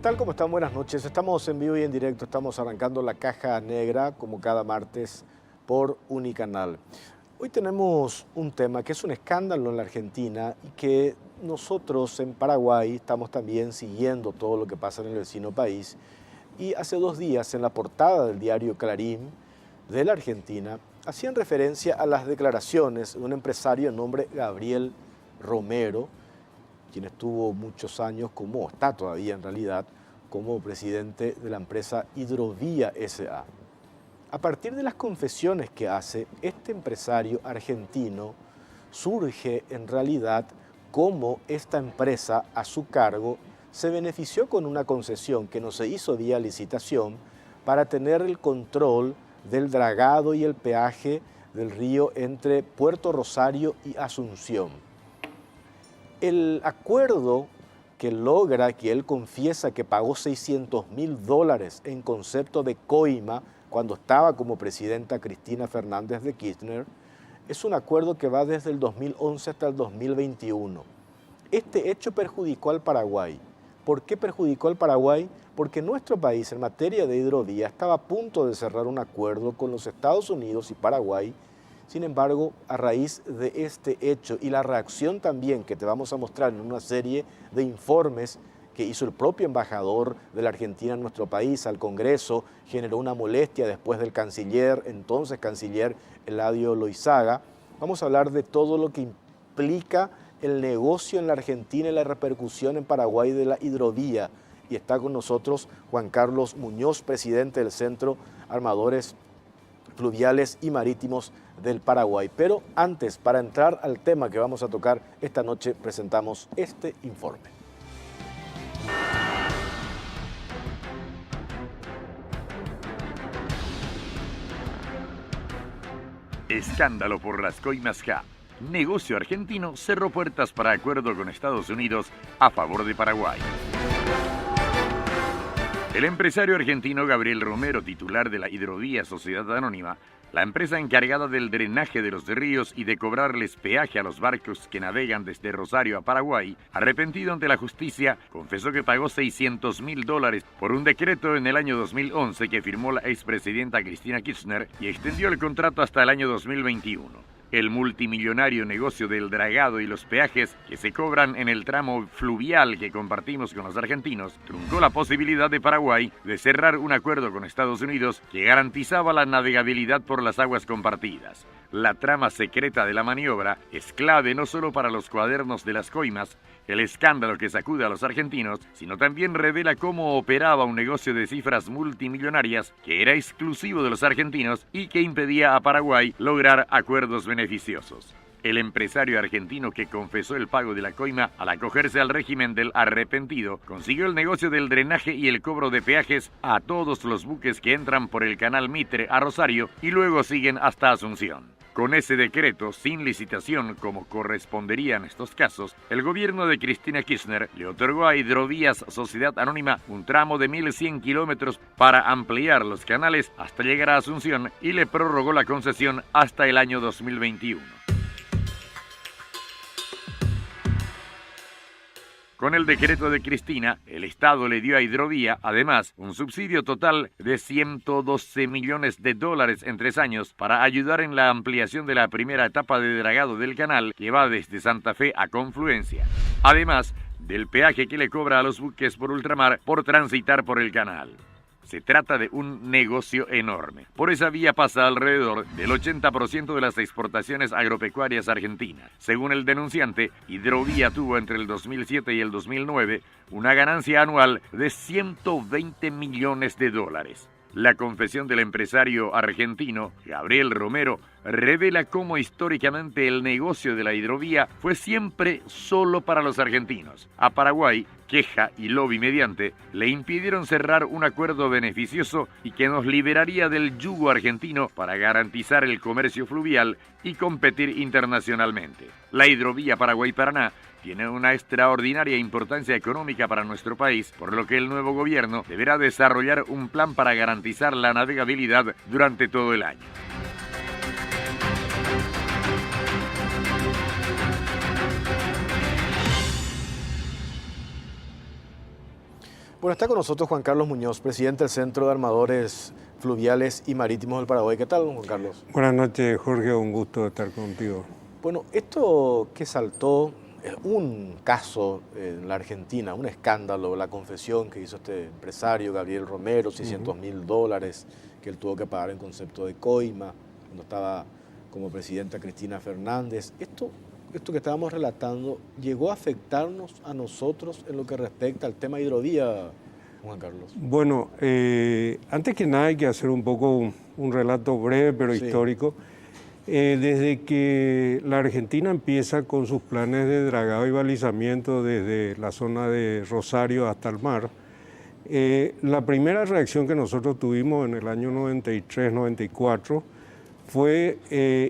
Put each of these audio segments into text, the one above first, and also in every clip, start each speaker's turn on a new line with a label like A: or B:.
A: tal? ¿Cómo están? Buenas noches. Estamos en vivo y en directo. Estamos arrancando la Caja Negra, como cada martes, por Unicanal. Hoy tenemos un tema que es un escándalo en la Argentina y que nosotros en Paraguay estamos también siguiendo todo lo que pasa en el vecino país. Y hace 2 días, en la portada del diario Clarín de la Argentina, hacían referencia a las declaraciones de un empresario de nombre Gabriel Romero, quien estuvo muchos años, está todavía en realidad, como presidente de la empresa Hidrovía S.A. A partir de las confesiones que hace este empresario argentino, surge en realidad cómo esta empresa a su cargo se benefició con una concesión que no se hizo vía licitación para tener el control del dragado y el peaje del río entre Puerto Rosario y Asunción. El acuerdo que logra, que él confiesa que pagó $600.000 en concepto de coima cuando estaba como presidenta Cristina Fernández de Kirchner, es un acuerdo que va desde el 2011 hasta el 2021. Este hecho perjudicó al Paraguay. ¿Por qué perjudicó al Paraguay? Porque nuestro país en materia de hidrovía estaba a punto de cerrar un acuerdo con los Estados Unidos y Paraguay. Sin embargo, a raíz de este hecho y la reacción también que te vamos a mostrar en una serie de informes que hizo el propio embajador de la Argentina en nuestro país al Congreso, generó una molestia después del entonces canciller Eladio Loizaga. Vamos a hablar de todo lo que implica el negocio en la Argentina y la repercusión en Paraguay de la hidrovía. Y está con nosotros Juan Carlos Muñoz, presidente del Centro Armadores Fluviales y Marítimos del Paraguay. Pero antes, para entrar al tema que vamos a tocar esta noche, presentamos este informe.
B: Escándalo por las coimas K. Negocio argentino cerró puertas para acuerdo con Estados Unidos a favor de Paraguay. El empresario argentino Gabriel Romero, titular de la Hidrovía Sociedad Anónima, la empresa encargada del drenaje de los ríos y de cobrarles peaje a los barcos que navegan desde Rosario a Paraguay, arrepentido ante la justicia, confesó que pagó $600.000 por un decreto en el año 2011 que firmó la expresidenta Cristina Kirchner y extendió el contrato hasta el año 2021. El multimillonario negocio del dragado y los peajes que se cobran en el tramo fluvial que compartimos con los argentinos truncó la posibilidad de Paraguay de cerrar un acuerdo con Estados Unidos que garantizaba la navegabilidad por las aguas compartidas. La trama secreta de la maniobra es clave no solo para los cuadernos de las coimas, el escándalo que sacude a los argentinos, sino también revela cómo operaba un negocio de cifras multimillonarias que era exclusivo de los argentinos y que impedía a Paraguay lograr acuerdos beneficiosos. El empresario argentino que confesó el pago de la coima al acogerse al régimen del arrepentido, consiguió el negocio del drenaje y el cobro de peajes a todos los buques que entran por el canal Mitre a Rosario y luego siguen hasta Asunción. Con ese decreto, sin licitación como correspondería en estos casos, el gobierno de Cristina Kirchner le otorgó a Hidrovías Sociedad Anónima un tramo de 1.100 kilómetros para ampliar los canales hasta llegar a Asunción y le prorrogó la concesión hasta el año 2021. Con el decreto de Cristina, el Estado le dio a Hidrovía, además, un subsidio total de $112 millones en 3 años para ayudar en la ampliación de la primera etapa de dragado del canal que va desde Santa Fe a Confluencia. Además del peaje que le cobra a los buques por ultramar por transitar por el canal. Se trata de un negocio enorme. Por esa vía pasa alrededor del 80% de las exportaciones agropecuarias argentinas. Según el denunciante, Hidrovía tuvo entre el 2007 y el 2009 una ganancia anual de $120 millones. La confesión del empresario argentino Gabriel Romero revela cómo históricamente el negocio de la hidrovía fue siempre solo para los argentinos. A Paraguay, queja y lobby mediante, le impidieron cerrar un acuerdo beneficioso y que nos liberaría del yugo argentino para garantizar el comercio fluvial y competir internacionalmente. La hidrovía Paraguay-Paraná tiene una extraordinaria importancia económica para nuestro país, por lo que el nuevo gobierno deberá desarrollar un plan para garantizar la navegabilidad durante todo el año.
A: Bueno, está con nosotros Juan Carlos Muñoz, presidente del Centro de Armadores Fluviales y Marítimos del Paraguay. ¿Qué tal, Juan Carlos?
C: Buenas noches, Jorge, un gusto estar contigo.
A: Bueno, esto que saltó es un caso en la Argentina, un escándalo, la confesión que hizo este empresario, Gabriel Romero, $600.000 que él tuvo que pagar en concepto de coima, cuando estaba como presidenta Cristina Fernández. Esto que estábamos relatando, ¿llegó a afectarnos a nosotros en lo que respecta al tema hidrovía, Juan Carlos?
C: Bueno, antes que nada hay que hacer un poco un relato breve pero histórico. Desde que la Argentina empieza con sus planes de dragado y balizamiento desde la zona de Rosario hasta el mar, la primera reacción que nosotros tuvimos en el año 93-94 fue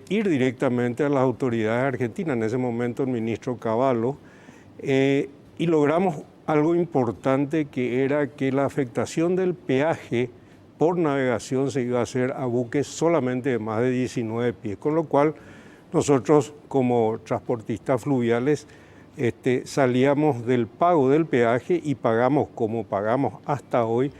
C: ir directamente a las autoridades argentinas, en ese momento el ministro Cavallo, y logramos algo importante, que era que la afectación del peaje por navegación se iba a hacer a buques solamente de más de 19 pies, con lo cual nosotros como transportistas fluviales salíamos del pago del peaje y pagamos, como pagamos hasta hoy,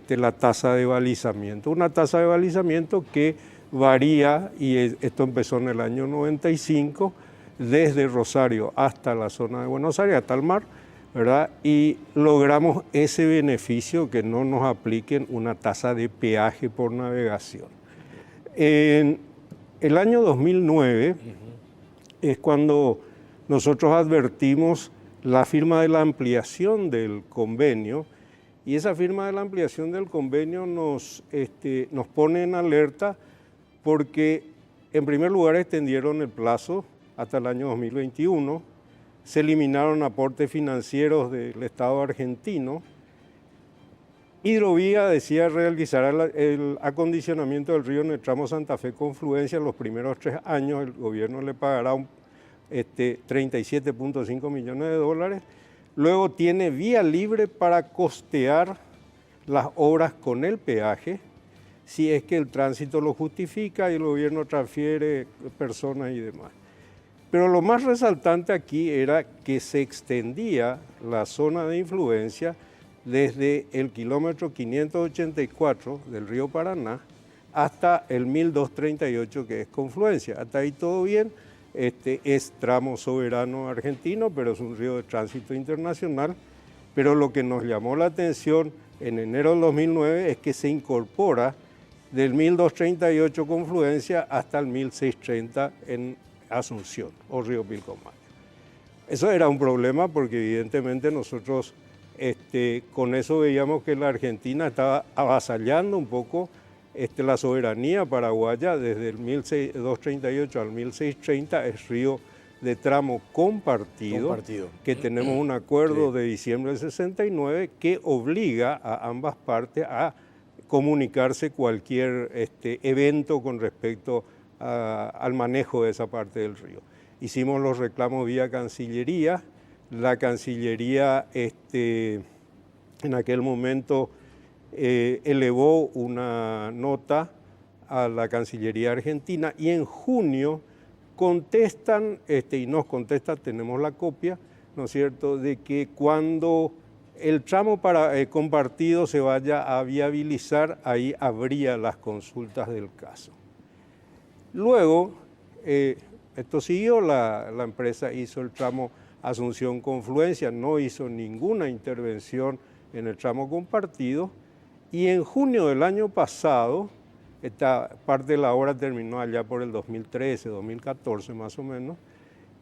C: la tasa de balizamiento. Una tasa de balizamiento que varía, y esto empezó en el año 95, desde Rosario hasta la zona de Buenos Aires, hasta el mar, ¿verdad? Y logramos ese beneficio, que no nos apliquen una tasa de peaje por navegación. En el año 2009 es cuando nosotros advertimos la firma de la ampliación del convenio, y esa firma de la ampliación del convenio nos pone en alerta, porque en primer lugar extendieron el plazo hasta el año 2021, se eliminaron aportes financieros del Estado argentino. Hidrovía decía realizar el acondicionamiento del río en el tramo Santa Fe Confluencia. En los primeros 3 años el gobierno le pagará 37.5 millones de dólares. Luego tiene vía libre para costear las obras con el peaje, si es que el tránsito lo justifica y el gobierno transfiere personas y demás. Pero lo más resaltante aquí era que se extendía la zona de influencia desde el kilómetro 584 del río Paraná hasta el 1238, que es confluencia. Hasta ahí todo bien. Es tramo soberano argentino, pero es un río de tránsito internacional. Pero lo que nos llamó la atención en enero del 2009 es que se incorpora del 1238 confluencia hasta el 1630 en Asunción o Río Pilcomayo. Eso era un problema, porque evidentemente nosotros con eso veíamos que la Argentina estaba avasallando un poco la soberanía paraguaya. Desde el 1238 al 1630 es río de tramo compartido. Que tenemos un acuerdo de diciembre del 69 que obliga a ambas partes a comunicarse cualquier evento con respecto al manejo de esa parte del río. Hicimos los reclamos vía Cancillería. La Cancillería en aquel momento elevó una nota a la Cancillería Argentina, y en junio contestan, y nos contestan, tenemos la copia, ¿no es cierto?, de que cuando el tramo compartido se vaya a viabilizar, ahí habría las consultas del caso. Luego, esto siguió, la empresa hizo el tramo Asunción-Confluencia, no hizo ninguna intervención en el tramo compartido, y en junio del año pasado, esta parte de la obra terminó allá por el 2013, 2014 más o menos.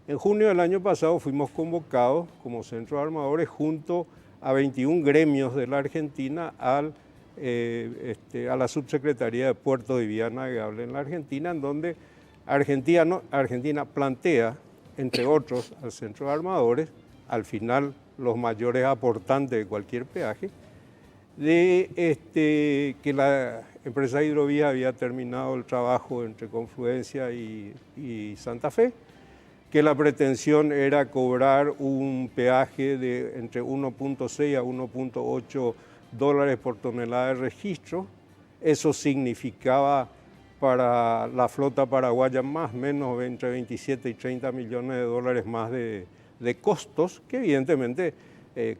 C: En junio del año pasado fuimos convocados como Centro de Armadores junto a 21 gremios de la Argentina a la Subsecretaría de Puertos y Vía Navegable en la Argentina, en donde Argentina plantea, entre otros, al Centro de Armadores, al final los mayores aportantes de cualquier peaje, de que la empresa Hidrovía había terminado el trabajo entre Confluencia y Santa Fe, que la pretensión era cobrar un peaje de entre 1.6 a 1.8 dólares por tonelada de registro. Eso significaba para la flota paraguaya más o menos entre 27 y 30 millones de dólares más de costos, que evidentemente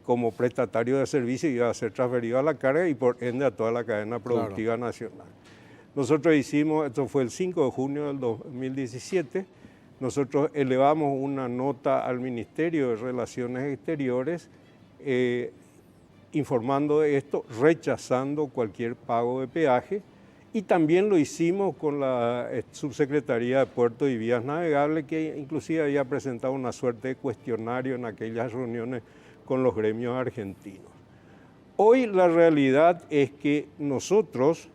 C: como prestatario de servicio iba a ser transferido a la carga y por ende a toda la cadena productiva nacional. Nosotros hicimos, esto fue el 5 de junio del 2017, nosotros elevamos una nota al Ministerio de Relaciones Exteriores informando de esto, rechazando cualquier pago de peaje, y también lo hicimos con la Subsecretaría de Puertos y Vías Navegables, que inclusive había presentado una suerte de cuestionario en aquellas reuniones con los gremios argentinos. Hoy la realidad es que nosotros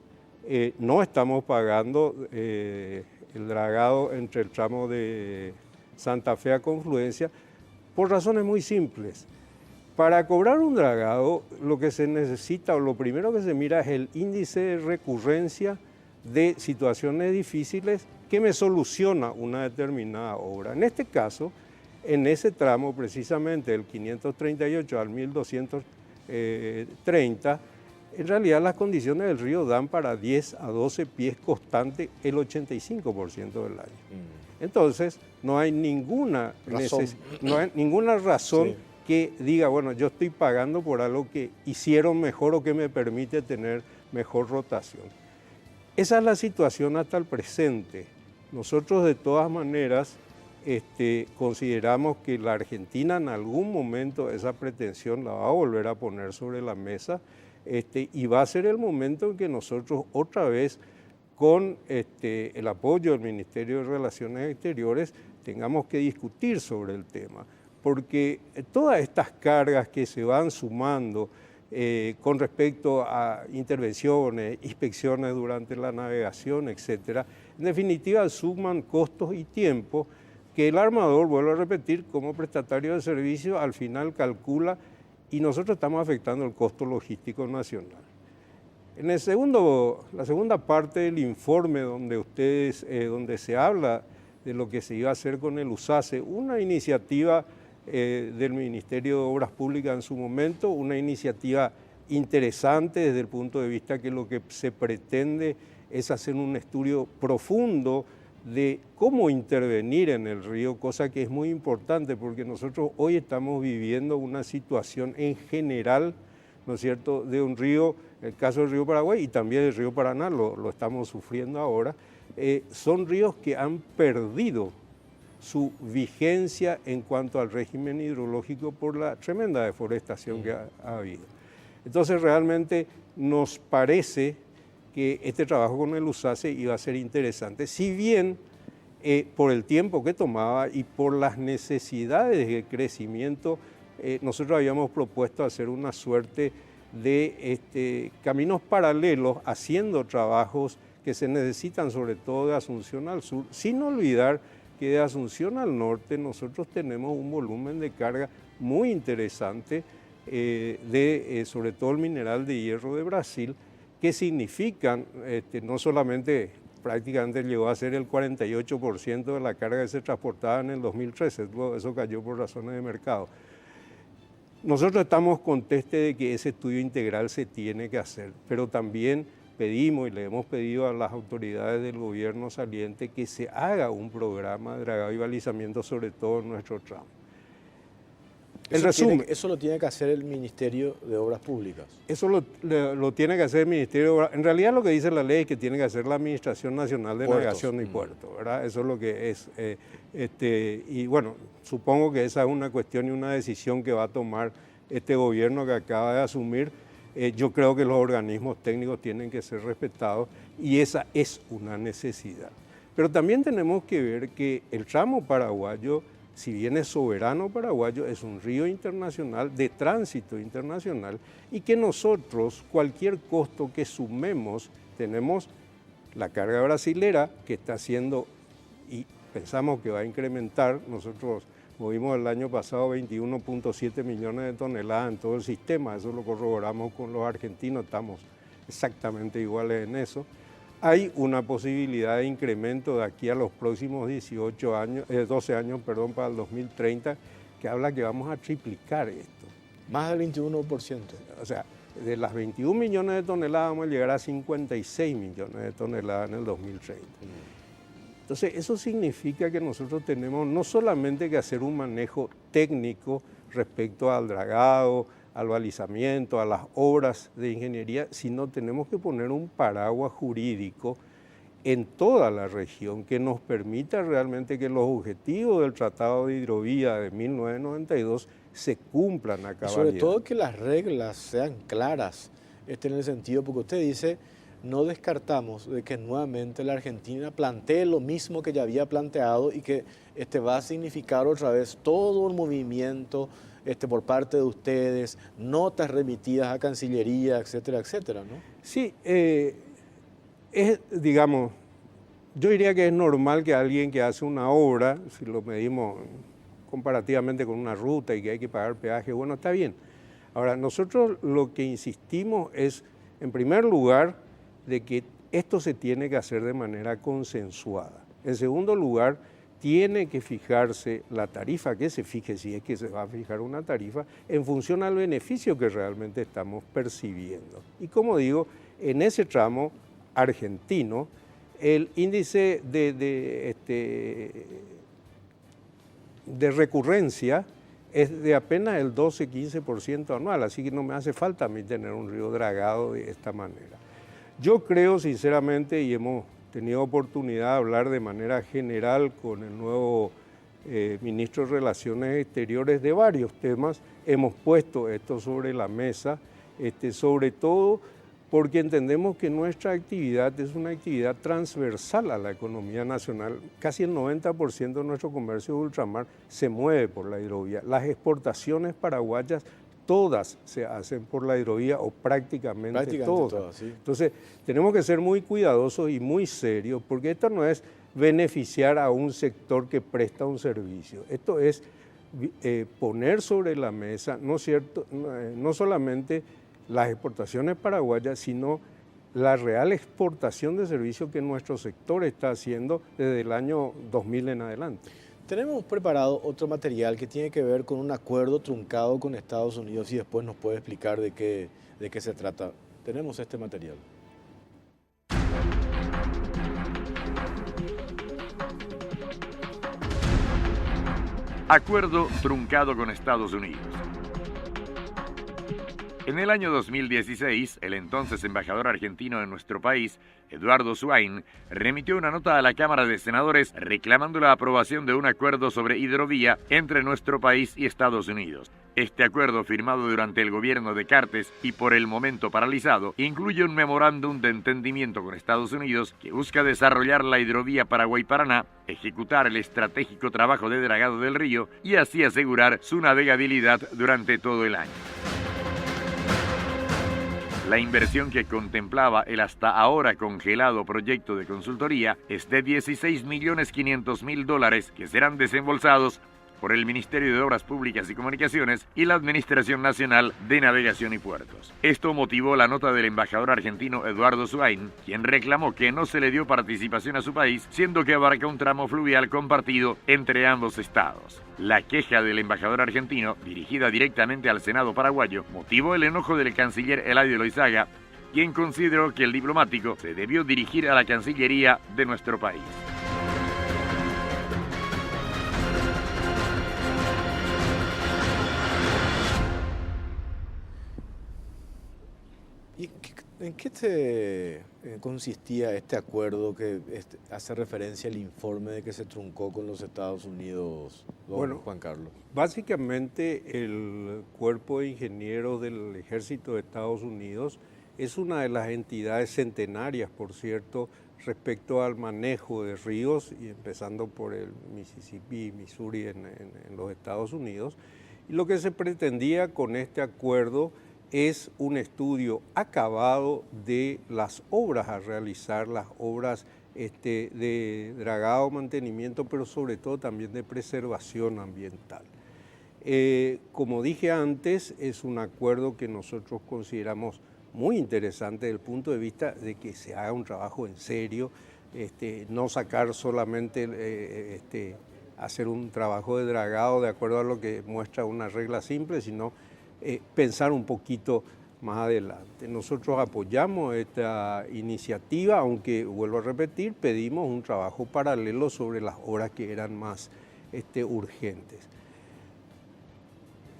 C: no estamos pagando el dragado entre el tramo de Santa Fe a Confluencia por razones muy simples. Para cobrar un dragado, lo que se necesita o lo primero que se mira es el índice de recurrencia de situaciones difíciles que me soluciona una determinada obra. En este caso, en ese tramo precisamente del 538 al 1230, en realidad las condiciones del río dan para 10 a 12 pies constante el 85% del año. Entonces, no hay ninguna razón
A: Sí.
C: que diga, bueno, yo estoy pagando por algo que hicieron mejor o que me permite tener mejor rotación. Esa es la situación hasta el presente. Nosotros de todas maneras consideramos que la Argentina en algún momento esa pretensión la va a volver a poner sobre la mesa y va a ser el momento en que nosotros otra vez con el apoyo del Ministerio de Relaciones Exteriores tengamos que discutir sobre el tema, porque todas estas cargas que se van sumando con respecto a intervenciones, inspecciones durante la navegación, etcétera, en definitiva suman costos y tiempo que el armador, vuelvo a repetir, como prestatario de servicio al final calcula y nosotros estamos afectando el costo logístico nacional. En la segunda parte del informe donde se habla de lo que se iba a hacer con el USACE, una iniciativa del Ministerio de Obras Públicas en su momento, una iniciativa interesante desde el punto de vista que lo que se pretende es hacer un estudio profundo de cómo intervenir en el río, cosa que es muy importante porque nosotros hoy estamos viviendo una situación en general, ¿no es cierto?, de un río, el caso del río Paraguay y también el río Paraná, lo estamos sufriendo ahora, son ríos que han perdido su vigencia en cuanto al régimen hidrológico por la tremenda deforestación que ha habido. Entonces realmente nos parece que este trabajo con el USACE iba a ser interesante, si bien por el tiempo que tomaba y por las necesidades de crecimiento, nosotros habíamos propuesto hacer una suerte de caminos paralelos, haciendo trabajos que se necesitan sobre todo de Asunción al sur, sin olvidar que de Asunción al norte nosotros tenemos un volumen de carga muy interesante sobre todo el mineral de hierro de Brasil, que significan, no solamente prácticamente llegó a ser el 48% de la carga que se transportaba en el 2013, eso cayó por razones de mercado. Nosotros estamos conscientes de que ese estudio integral se tiene que hacer, pero también pedimos y le hemos pedido a las autoridades del gobierno saliente que se haga un programa de dragado y balizamiento, sobre todo en nuestro tramo.
A: Eso lo tiene que hacer el Ministerio de Obras Públicas.
C: Eso lo tiene que hacer el Ministerio de Obras. En realidad lo que dice la ley es que tiene que hacer la Administración Nacional de Navegación y Puertos, ¿verdad? Eso es lo que es. Y bueno, supongo que esa es una cuestión y una decisión que va a tomar este gobierno que acaba de asumir. Yo creo que los organismos técnicos tienen que ser respetados y esa es una necesidad. Pero también tenemos que ver que el tramo paraguayo, si bien es soberano paraguayo, es un río internacional de tránsito internacional y que nosotros, cualquier costo que sumemos, tenemos la carga brasilera que está haciendo y pensamos que va a incrementar. Nosotros movimos el año pasado 21.7 millones de toneladas en todo el sistema, eso lo corroboramos con los argentinos, estamos exactamente iguales en eso. Hay una posibilidad de incremento de aquí a los próximos 12 años, para el 2030, que habla que vamos a triplicar esto.
A: Más del 21%.
C: O sea, de las 21 millones de toneladas vamos a llegar a 56 millones de toneladas en el 2030. Entonces, eso significa que nosotros tenemos no solamente que hacer un manejo técnico respecto al dragado, al balizamiento, a las obras de ingeniería, sino tenemos que poner un paraguas jurídico en toda la región que nos permita realmente que los objetivos del Tratado de Hidrovía de 1992 se cumplan a cabalidad.
A: Sobre todo que las reglas sean claras, en el sentido, porque usted dice, no descartamos de que nuevamente la Argentina plantee lo mismo que ya había planteado y que va a significar otra vez todo un movimiento por parte de ustedes, notas remitidas a Cancillería, etcétera, etcétera, ¿no?
C: Sí, digamos, yo diría que es normal que alguien que hace una obra, si lo medimos comparativamente con una ruta y que hay que pagar peaje, bueno, está bien. Ahora, nosotros lo que insistimos es, en primer lugar, de que esto se tiene que hacer de manera consensuada. En segundo lugar, tiene que fijarse la tarifa, que se fije si es que se va a fijar una tarifa, en función al beneficio que realmente estamos percibiendo. Y como digo, en ese tramo argentino, el índice de recurrencia es de apenas el 12-15% anual, así que no me hace falta a mí tener un río dragado de esta manera. Yo creo sinceramente, y hemos tenido oportunidad de hablar de manera general con el nuevo ministro de Relaciones Exteriores de varios temas, hemos puesto esto sobre la mesa, sobre todo porque entendemos que nuestra actividad es una actividad transversal a la economía nacional. Casi el 90% de nuestro comercio de ultramar se mueve por la hidrovía. Las exportaciones paraguayas todas se hacen por la hidrovía o prácticamente todas. ¿Sí? Entonces, tenemos que ser muy cuidadosos y muy serios, porque esto no es beneficiar a un sector que presta un servicio. Esto es poner sobre la mesa, no solamente las exportaciones paraguayas, sino la real exportación de servicios que nuestro sector está haciendo desde el año 2000 en adelante.
A: Tenemos preparado otro material que tiene que ver con un acuerdo truncado con Estados Unidos y después nos puede explicar de qué se trata. Tenemos este material.
B: Acuerdo truncado con Estados Unidos. En el año 2016, el entonces embajador argentino en nuestro país, Eduardo Swain, remitió una nota a la Cámara de Senadores reclamando la aprobación de un acuerdo sobre hidrovía entre nuestro país y Estados Unidos. Este acuerdo, firmado durante el gobierno de Cartes y por el momento paralizado, incluye un memorándum de entendimiento con Estados Unidos que busca desarrollar la hidrovía Paraguay-Paraná, ejecutar el estratégico trabajo de dragado del río y así asegurar su navegabilidad durante todo el año. La inversión que contemplaba el hasta ahora congelado proyecto de consultoría es de $16.500.000 que serán desembolsados por el Ministerio de Obras Públicas y Comunicaciones y la Administración Nacional de Navegación y Puertos. Esto motivó la nota del embajador argentino Eduardo Swain, quien reclamó que no se le dio participación a su país, siendo que abarca un tramo fluvial compartido entre ambos estados. La queja del embajador argentino, dirigida directamente al Senado paraguayo, motivó el enojo del canciller Eladio Loizaga, quien consideró que el diplomático se debió dirigir a la Cancillería de nuestro país.
A: ¿Y en qué consistía este acuerdo que hace referencia al informe de que se truncó con los Estados Unidos, Juan Carlos?
C: Básicamente el Cuerpo de Ingenieros del Ejército de Estados Unidos es una de las entidades centenarias, por cierto, respecto al manejo de ríos, y empezando por el Mississippi y Missouri en los Estados Unidos. Y lo que se pretendía con este acuerdo es un estudio acabado de las obras a realizar, las obras de dragado, mantenimiento, pero sobre todo también de preservación ambiental. Como dije antes, es un acuerdo que nosotros consideramos muy interesante desde el punto de vista de que se haga un trabajo en serio, no sacar solamente, hacer un trabajo de dragado de acuerdo a lo que muestra una regla simple, sino pensar un poquito más adelante. Nosotros apoyamos esta iniciativa, aunque, vuelvo a repetir, pedimos un trabajo paralelo sobre las obras que eran más urgentes.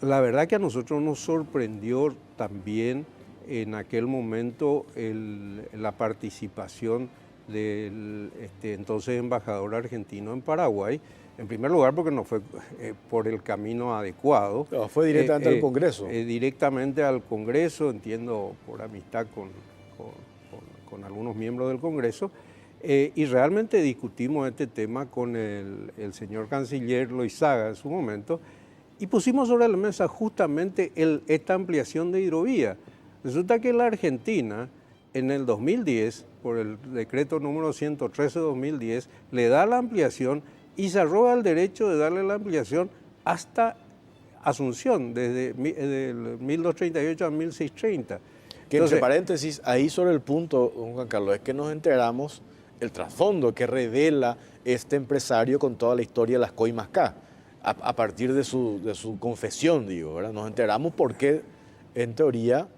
C: La verdad que a nosotros nos sorprendió también en aquel momento la participación del entonces embajador argentino en Paraguay. En primer lugar porque no fue por el camino adecuado.
A: No, fue directamente al Congreso.
C: Directamente al Congreso, entiendo por amistad con algunos miembros del Congreso, y realmente discutimos este tema con el señor canciller Loizaga en su momento, y pusimos sobre la mesa justamente esta ampliación de hidrovía. Resulta que la Argentina, en el 2010, por el decreto número 113-2010, le da la ampliación y se arroga el derecho de darle la ampliación hasta Asunción, desde 1238 a 1630.
A: Que entre paréntesis, ahí sobre el punto, don Juan Carlos, es que nos enteramos el trasfondo que revela este empresario con toda la historia de las coimas K, a partir de su confesión, digo, ¿verdad? Nos enteramos por qué, en teoría,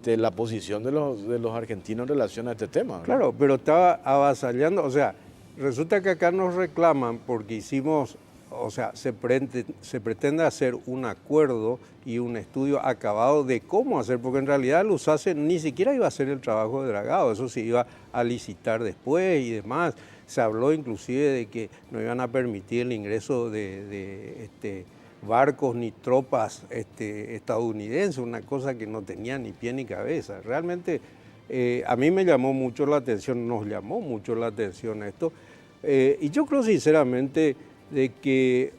A: la posición de los argentinos en relación a este tema, ¿verdad?
C: Claro, pero estaba avasallando, o sea, resulta que acá nos reclaman porque hicimos, o sea, se pretende hacer un acuerdo y un estudio acabado de cómo hacer, porque en realidad el USACE ni siquiera iba a hacer el trabajo de dragado, eso se iba a licitar después y demás. Se habló inclusive de que no iban a permitir el ingreso de barcos ni tropas estadounidenses, una cosa que no tenía ni pie ni cabeza. Realmente a mí me llamó mucho la atención, nos llamó mucho la atención esto, y yo creo sinceramente de que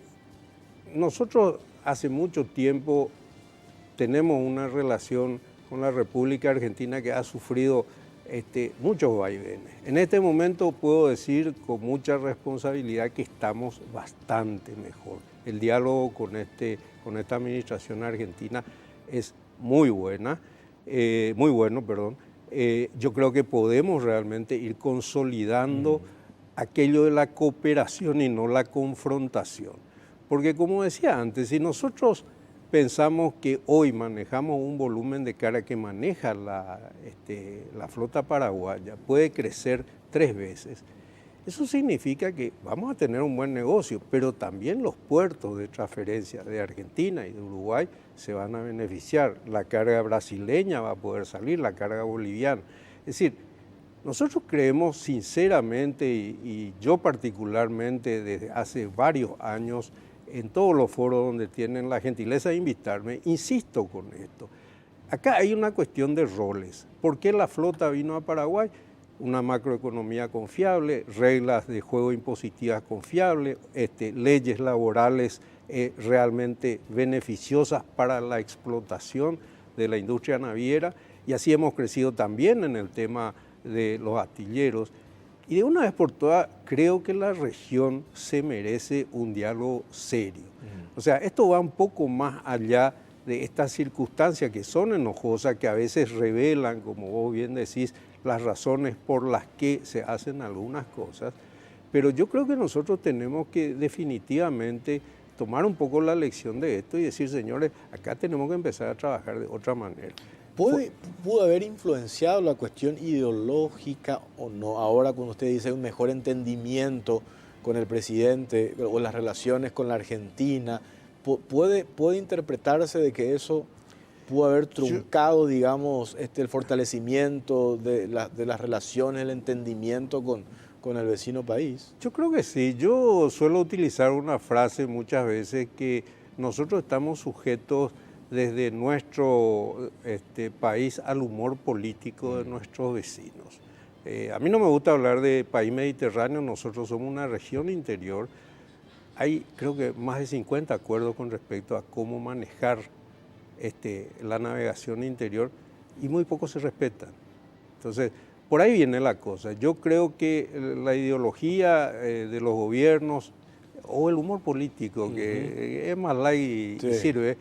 C: nosotros hace mucho tiempo tenemos una relación con la República Argentina que ha sufrido muchos vaivenes. En este momento puedo decir con mucha responsabilidad que estamos bastante mejor. El diálogo con esta administración argentina es muy bueno, perdón. Yo creo que podemos realmente ir consolidando aquello de la cooperación y no la confrontación. Porque como decía antes, si nosotros pensamos que hoy manejamos un volumen de carga que maneja la flota paraguaya, puede crecer 3 veces. Eso significa que vamos a tener un buen negocio, pero también los puertos de transferencia de Argentina y de Uruguay se van a beneficiar. La carga brasileña va a poder salir, la carga boliviana. Es decir, nosotros creemos sinceramente, y yo particularmente desde hace varios años, en todos los foros donde tienen la gentileza de invitarme, insisto con esto. Acá hay una cuestión de roles. ¿Por qué la flota vino a Paraguay? Una macroeconomía confiable, reglas de juego impositivas confiables, leyes laborales realmente beneficiosas para la explotación de la industria naviera, y así hemos crecido también en el tema de los astilleros. Y de una vez por todas, creo que la región se merece un diálogo serio. O sea, esto va un poco más allá de estas circunstancias que son enojosas, que a veces revelan, como vos bien decís, las razones por las que se hacen algunas cosas. Pero yo creo que nosotros tenemos que definitivamente tomar un poco la lección de esto y decir, señores, acá tenemos que empezar a trabajar de otra manera.
A: ¿Pudo haber influenciado la cuestión ideológica o no? Ahora cuando usted dice un mejor entendimiento con el presidente o las relaciones con la Argentina, ¿puede interpretarse de que eso pudo haber truncado, digamos, el fortalecimiento de las relaciones, el entendimiento con el vecino país?
C: Yo creo que sí. Yo suelo utilizar una frase muchas veces que nosotros estamos sujetos desde nuestro país al humor político de nuestros vecinos. A mí no me gusta hablar de país mediterráneo, nosotros somos una región interior. Hay creo que más de 50 acuerdos con respecto a cómo manejar la navegación interior y muy pocos se respetan. Entonces, por ahí viene la cosa. Yo creo que la ideología de los gobiernos o el humor político, que es más light y sirve,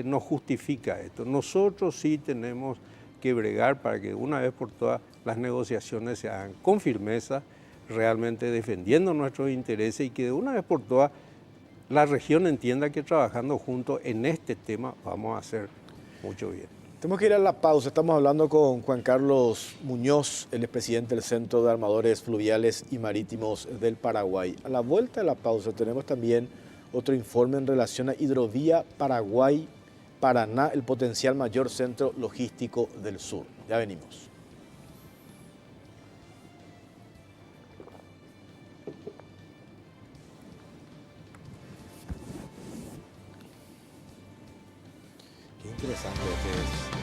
C: no justifica esto. Nosotros sí tenemos que bregar para que una vez por todas las negociaciones se hagan con firmeza, realmente defendiendo nuestros intereses y que de una vez por todas la región entienda que trabajando juntos en este tema vamos a hacer mucho bien.
A: Tenemos que ir a la pausa. Estamos hablando con Juan Carlos Muñoz, el expresidente del Centro de Armadores Fluviales y Marítimos del Paraguay. A la vuelta de la pausa tenemos también otro informe en relación a Hidrovía Paraguay-Paraná, el potencial mayor centro logístico del sur. Ya venimos. Qué interesante que es.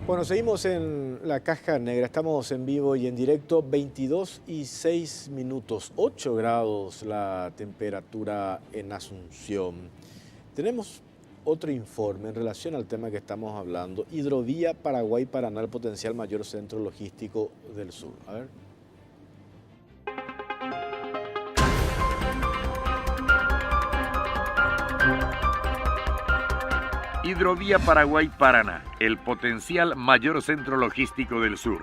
A: Bueno, seguimos en la Caja Negra, estamos en vivo y en directo, 22 y 6 minutos, 8 grados la temperatura en Asunción. Tenemos otro informe en relación al tema que estamos hablando, Hidrovía Paraguay-Paraná, el potencial mayor centro logístico del sur. A ver.
B: Hidrovía Paraguay-Paraná, el potencial mayor centro logístico del sur.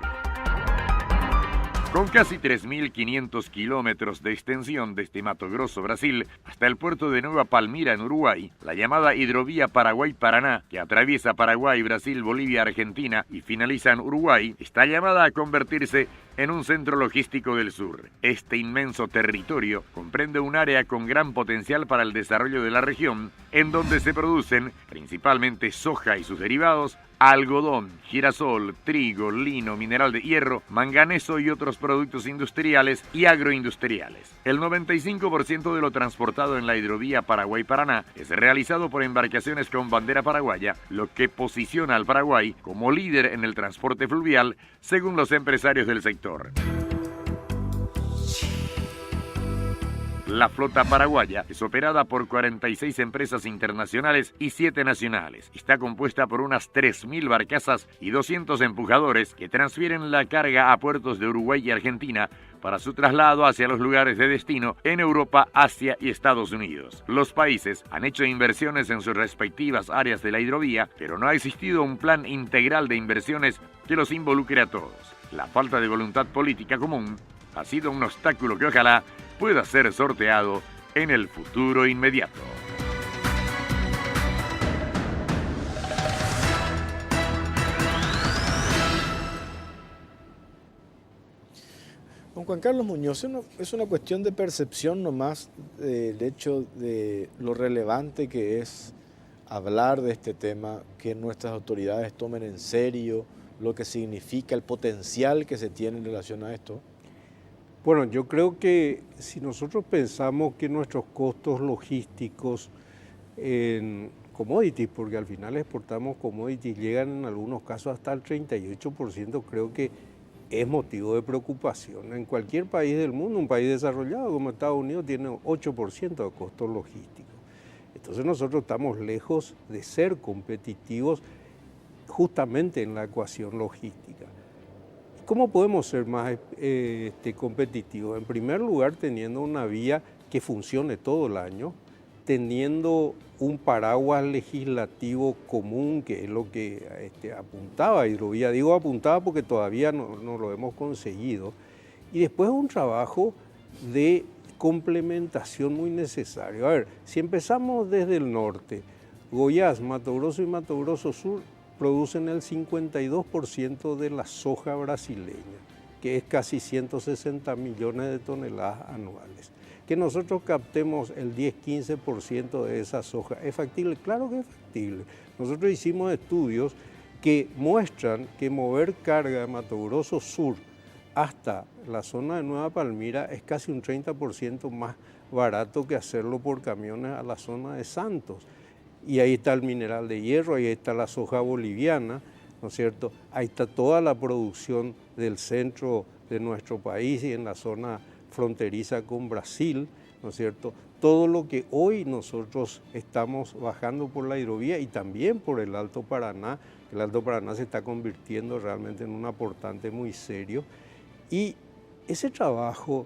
B: Con casi 3.500 kilómetros de extensión desde Mato Grosso, Brasil, hasta el puerto de Nueva Palmira, en Uruguay, la llamada Hidrovía Paraguay-Paraná, que atraviesa Paraguay, Brasil, Bolivia, Argentina y finaliza en Uruguay, está llamada a convertirse en un centro logístico del sur. Este inmenso territorio comprende un área con gran potencial para el desarrollo de la región, en donde se producen principalmente soja y sus derivados, algodón, girasol, trigo, lino, mineral de hierro, manganeso y otros productos industriales y agroindustriales. El 95% de lo transportado en la hidrovía Paraguay-Paraná es realizado por embarcaciones con bandera paraguaya, lo que posiciona al Paraguay como líder en el transporte fluvial, según los empresarios del sector. La flota paraguaya es operada por 46 empresas internacionales y 7 nacionales. Está compuesta por unas 3.000 barcazas y 200 empujadores que transfieren la carga a puertos de Uruguay y Argentina para su traslado hacia los lugares de destino en Europa, Asia y Estados Unidos. Los países han hecho inversiones en sus respectivas áreas de la hidrovía, pero no ha existido un plan integral de inversiones que los involucre a todos. La falta de voluntad política común ha sido un obstáculo que ojalá pueda ser sorteado en el futuro inmediato.
A: Don Juan Carlos Muñoz, es una cuestión de percepción nomás del hecho de lo relevante que es hablar de este tema, que nuestras autoridades tomen en serio lo que significa el potencial que se tiene en relación a esto.
C: Bueno, yo creo que si nosotros pensamos que nuestros costos logísticos en commodities, porque al final exportamos commodities, llegan en algunos casos hasta el 38%, creo que es motivo de preocupación. En cualquier país del mundo, un país desarrollado como Estados Unidos tiene 8% de costos logísticos. Entonces nosotros estamos lejos de ser competitivos justamente en la ecuación logística. ¿Cómo podemos ser más competitivos? En primer lugar, teniendo una vía que funcione todo el año, teniendo un paraguas legislativo común, que es lo que apuntaba Hidrovía. Digo apuntaba porque todavía no lo hemos conseguido. Y después un trabajo de complementación muy necesario. A ver, si empezamos desde el norte, Goiás, Mato Grosso y Mato Grosso Sur producen el 52% de la soja brasileña, que es casi 160 millones de toneladas anuales. Que nosotros captemos el 10-15% de esa soja, ¿es factible? Claro que es factible. Nosotros hicimos estudios que muestran que mover carga de Mato Grosso Sur hasta la zona de Nueva Palmira es casi un 30% más barato que hacerlo por camiones a la zona de Santos. Y ahí está el mineral de hierro, ahí está la soja boliviana, ¿no es cierto? Ahí está toda la producción del centro de nuestro país y en la zona fronteriza con Brasil, ¿no es cierto? Todo lo que hoy nosotros estamos bajando por la hidrovía y también por el Alto Paraná. El Alto Paraná se está convirtiendo realmente en un aportante muy serio. Y ese trabajo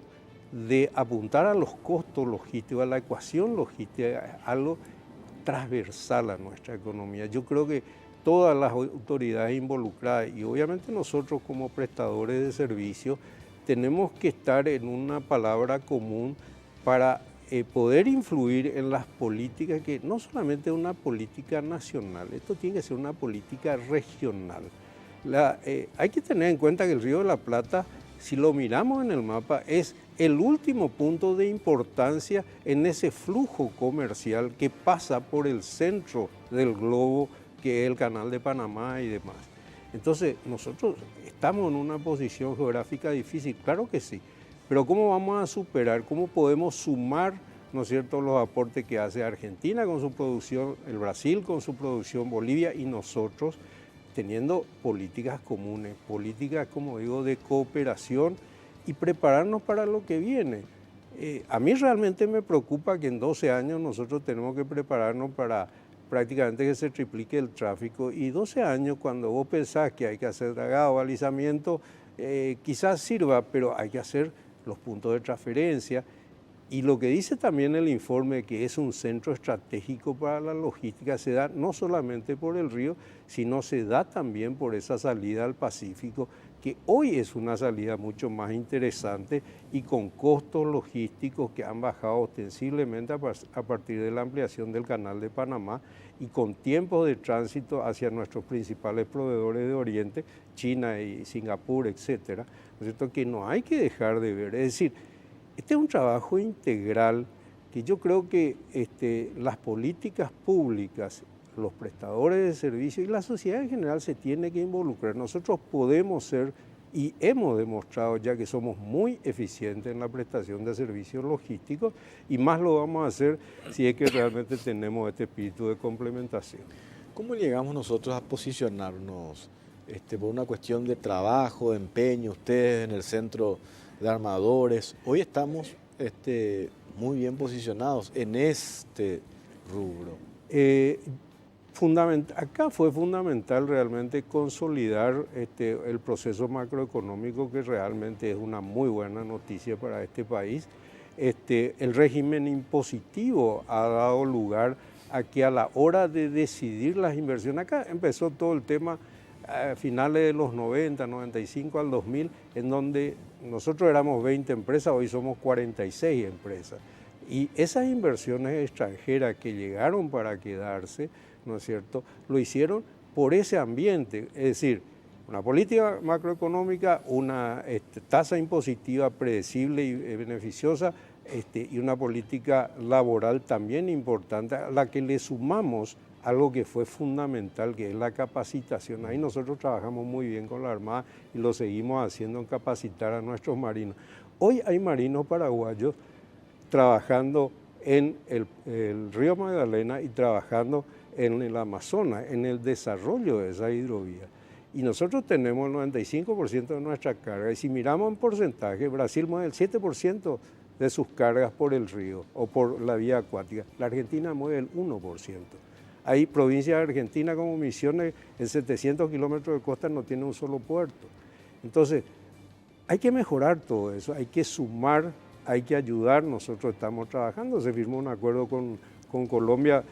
C: de apuntar a los costos logísticos, a la ecuación logística, es algo transversal a nuestra economía. Yo creo que todas las autoridades involucradas y obviamente nosotros como prestadores de servicios tenemos que estar en una palabra común para poder influir en las políticas, que no solamente una política nacional, esto tiene que ser una política regional. Hay que tener en cuenta que el Río de la Plata, si lo miramos en el mapa, es el último punto de importancia en ese flujo comercial que pasa por el centro del globo, que es el Canal de Panamá y demás. Entonces, nosotros estamos en una posición geográfica difícil, claro que sí, pero ¿cómo vamos a superar? ¿Cómo podemos sumar, ¿no es cierto?, los aportes que hace Argentina con su producción, el Brasil con su producción, Bolivia y nosotros, teniendo políticas comunes, políticas, como digo, de cooperación y prepararnos para lo que viene? A mí realmente me preocupa que en 12 años nosotros tenemos que prepararnos para prácticamente que se triplique el tráfico, y 12 años cuando vos pensás que hay que hacer dragado, balizamiento, quizás sirva, pero hay que hacer los puntos de transferencia. Y lo que dice también el informe, que es un centro estratégico para la logística, se da no solamente por el río, sino se da también por esa salida al Pacífico, que hoy es una salida mucho más interesante y con costos logísticos que han bajado ostensiblemente a partir de la ampliación del Canal de Panamá, y con tiempos de tránsito hacia nuestros principales proveedores de Oriente, China y Singapur, etcétera, ¿no es cierto?, que no hay que dejar de ver. Es decir, este es un trabajo integral que yo creo que las políticas públicas, los prestadores de servicios y la sociedad en general se tiene que involucrar. Nosotros podemos ser, y hemos demostrado ya, que somos muy eficientes en la prestación de servicios logísticos, y más lo vamos a hacer si es que realmente tenemos este espíritu de complementación.
A: ¿Cómo llegamos nosotros a posicionarnos por una cuestión de trabajo, de empeño, ustedes en el centro de armadores? Hoy estamos muy bien posicionados en este rubro.
C: Acá fue fundamental realmente consolidar el proceso macroeconómico, que realmente es una muy buena noticia para este país. El régimen impositivo ha dado lugar a que a la hora de decidir las inversiones, acá empezó todo el tema a finales de los 90, 95 al 2000, en donde nosotros éramos 20 empresas, hoy somos 46 empresas. Y esas inversiones extranjeras que llegaron para quedarse, ¿no es cierto?, lo hicieron por ese ambiente, es decir, una política macroeconómica, una tasa impositiva predecible y beneficiosa, y una política laboral también importante, a la que le sumamos algo que fue fundamental, que es la capacitación. Ahí nosotros trabajamos muy bien con la Armada y lo seguimos haciendo en capacitar a nuestros marinos. Hoy hay marinos paraguayos trabajando en el río Magdalena y trabajando en el Amazonas, en el desarrollo de esa hidrovía. Y nosotros tenemos el 95% de nuestra carga. Y si miramos en porcentaje, Brasil mueve el 7% de sus cargas por el río o por la vía acuática. La Argentina mueve el 1%. Hay provincias de Argentina como Misiones, en 700 kilómetros de costa no tiene un solo puerto. Entonces, hay que mejorar todo eso, hay que sumar, hay que ayudar. Nosotros estamos trabajando, se firmó un acuerdo con Colombia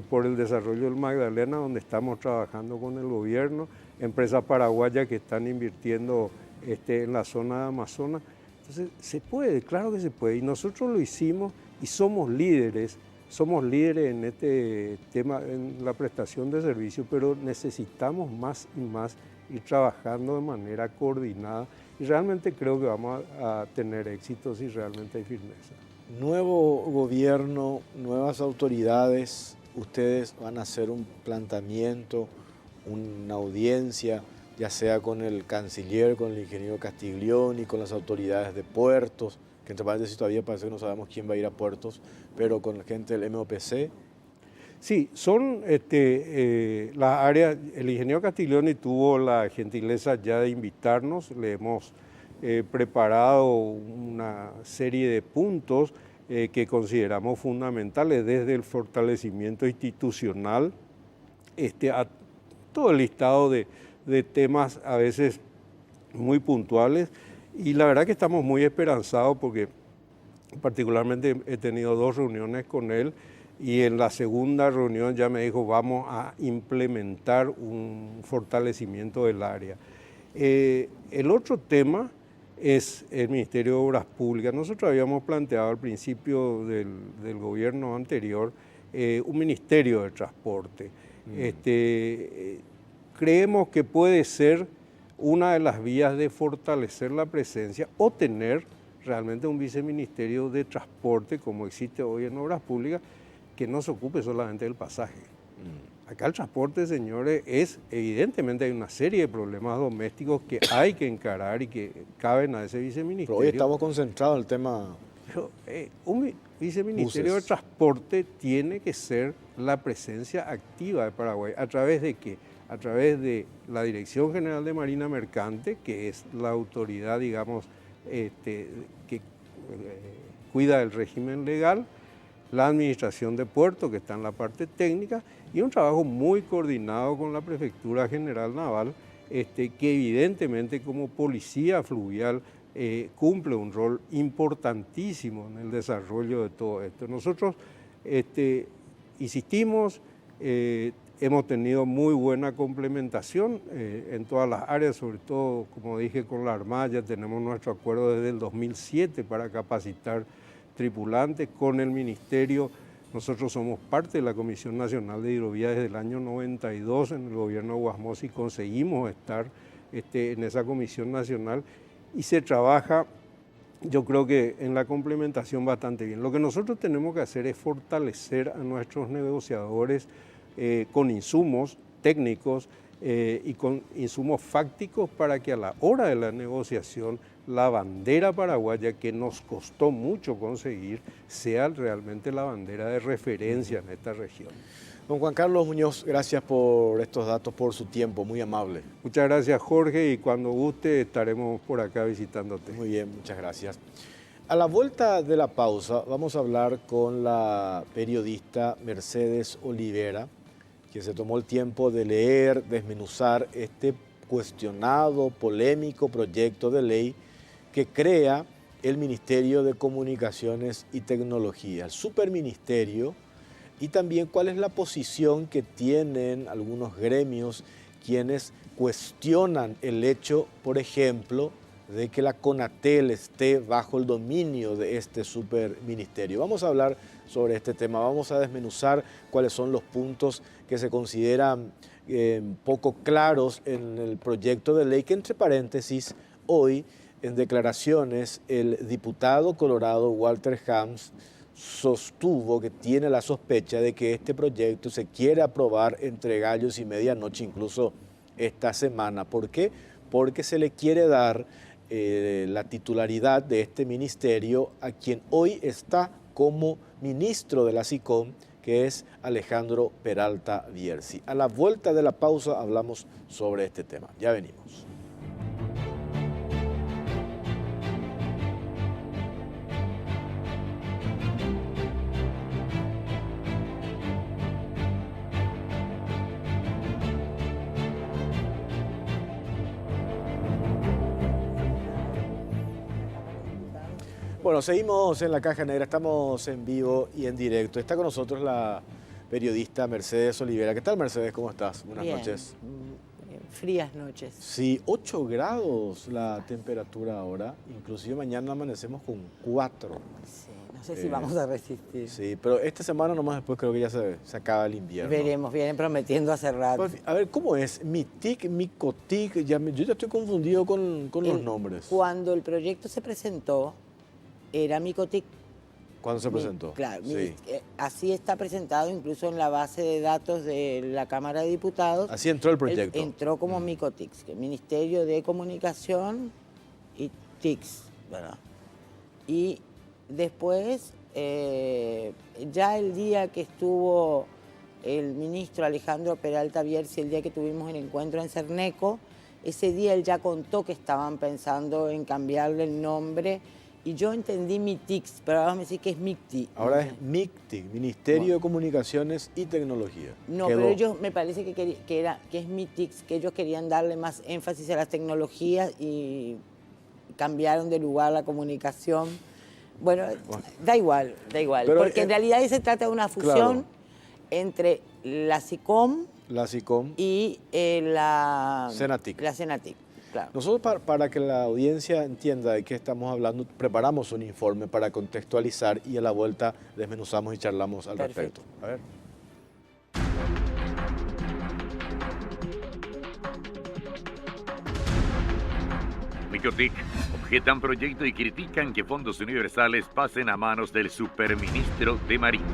C: por el desarrollo del Magdalena, donde estamos trabajando con el gobierno, empresas paraguayas que están invirtiendo en la zona de Amazonas. Entonces, se puede, claro que se puede, y nosotros lo hicimos y somos líderes en este tema, en la prestación de servicios, pero necesitamos más y más ir trabajando de manera coordinada, y realmente creo que vamos a tener éxito si realmente hay firmeza.
A: Nuevo gobierno, nuevas autoridades, ustedes van a hacer un planteamiento, una audiencia, ya sea con el canciller, con el ingeniero Castiglioni, con las autoridades de puertos, que entre paréntesis todavía parece que no sabemos quién va a ir a puertos, pero con la gente del MOPC.
C: Sí, son las áreas. El ingeniero Castiglioni tuvo la gentileza ya de invitarnos, le hemos preparado una serie de puntos que consideramos fundamentales, desde el fortalecimiento institucional, a todo el listado de temas a veces muy puntuales, y la verdad que estamos muy esperanzados porque particularmente he tenido 2 reuniones con él, y en la segunda reunión ya me dijo vamos a implementar un fortalecimiento del área. El otro tema es el Ministerio de Obras Públicas. Nosotros habíamos planteado al principio del gobierno anterior un Ministerio de Transporte. Creemos que puede ser una de las vías de fortalecer la presencia o tener realmente un viceministerio de transporte como existe hoy en Obras Públicas, que no se ocupe solamente del pasaje. Acá el transporte, señores, evidentemente hay una serie de problemas domésticos que hay que encarar y que caben a ese viceministerio.
A: Pero hoy estamos concentrados en el tema.
C: Pero, un viceministerio de Transporte tiene que ser la presencia activa de Paraguay. ¿A través de qué? A través de la Dirección General de Marina Mercante, que es la autoridad, digamos, que cuida del régimen legal, la Administración de Puerto, que está en la parte técnica, y un trabajo muy coordinado con la Prefectura General Naval, que evidentemente como policía fluvial cumple un rol importantísimo en el desarrollo de todo esto. Nosotros insistimos, hemos tenido muy buena complementación en todas las áreas, sobre todo, como dije, con la Armada. Ya tenemos nuestro acuerdo desde el 2007 para capacitar tripulantes con el Ministerio. Nosotros somos parte de la Comisión Nacional de Hidrovías desde el año 92 en el gobierno de Guasmos y conseguimos estar en esa Comisión Nacional y se trabaja, yo creo que en la complementación bastante bien. Lo que nosotros tenemos que hacer es fortalecer a nuestros negociadores con insumos técnicos y con insumos fácticos para que a la hora de la negociación la bandera paraguaya, que nos costó mucho conseguir, sea realmente la bandera de referencia en esta región.
A: Don Juan Carlos Muñoz, gracias por estos datos, por su tiempo, muy amable.
C: Muchas gracias, Jorge, y cuando guste estaremos por acá visitándote.
A: Muy bien, muchas gracias. A la vuelta de la pausa vamos a hablar con la periodista Mercedes Olivera, que se tomó el tiempo de leer, desmenuzar este cuestionado, polémico proyecto de ley que crea el Ministerio de Comunicaciones y Tecnología, el superministerio, y también cuál es la posición que tienen algunos gremios quienes cuestionan el hecho, por ejemplo, de que la CONATEL esté bajo el dominio de este superministerio. Vamos a hablar sobre este tema, vamos a desmenuzar cuáles son los puntos que se consideran poco claros en el proyecto de ley, que entre paréntesis, hoy en declaraciones el diputado colorado Walter Hams sostuvo que tiene la sospecha de que este proyecto se quiere aprobar entre gallos y medianoche, incluso esta semana. ¿Por qué? Porque se le quiere dar la titularidad de este ministerio a quien hoy está como ministro de la SICOM, que es Alejandro Peralta Bierzi. A la vuelta de la pausa hablamos sobre este tema. Ya venimos. Bueno, seguimos en La Caja Negra, estamos en vivo y en directo. Está con nosotros la periodista Mercedes Olivera. ¿Qué tal, Mercedes? ¿Cómo estás? Buenas noches.
D: Frías noches.
A: Sí, 8 grados la temperatura ahora. Inclusive mañana amanecemos con 4.
D: Sí, no sé si vamos a resistir.
A: Sí, pero esta semana nomás después creo que ya se acaba el invierno.
D: Veremos, vienen prometiendo hace rato.
A: Pues, a ver, ¿cómo es? Mitic, Micotic, yo ya estoy confundido con los nombres.
D: Cuando el proyecto se presentó, era Micotic.
A: ¿Cuándo se presentó?
D: Claro,
A: sí.
D: Así está presentado incluso en la base de datos de la Cámara de Diputados.
A: Así entró el proyecto.
D: Entró como Micotics, que Ministerio de Comunicación y TICS, ¿verdad? Y después, ya el día que estuvo el ministro Alejandro Peralta Bierzi, el día que tuvimos el encuentro en Cerneco, ese día él ya contó que estaban pensando en cambiarle el nombre. Y yo entendí MITICS, pero ahora me decís que es MICTI.
A: Ahora es MICTI, Ministerio de Comunicaciones y Tecnología.
D: No, pero ellos me parece que es MITICS, que ellos querían darle más énfasis a las tecnologías y cambiaron de lugar la comunicación. Bueno, da igual, pero, porque en realidad se trata de una fusión entre la SICOM
A: y
D: la
A: Senatic.
D: La Senatic. Claro.
A: Nosotros, para que la audiencia entienda de qué estamos hablando, preparamos un informe para contextualizar y a la vuelta desmenuzamos y charlamos al
D: Perfecto.
A: respecto. A ver.
B: Micotic objetan proyecto y critican que fondos universales pasen a manos del superministro de Marino.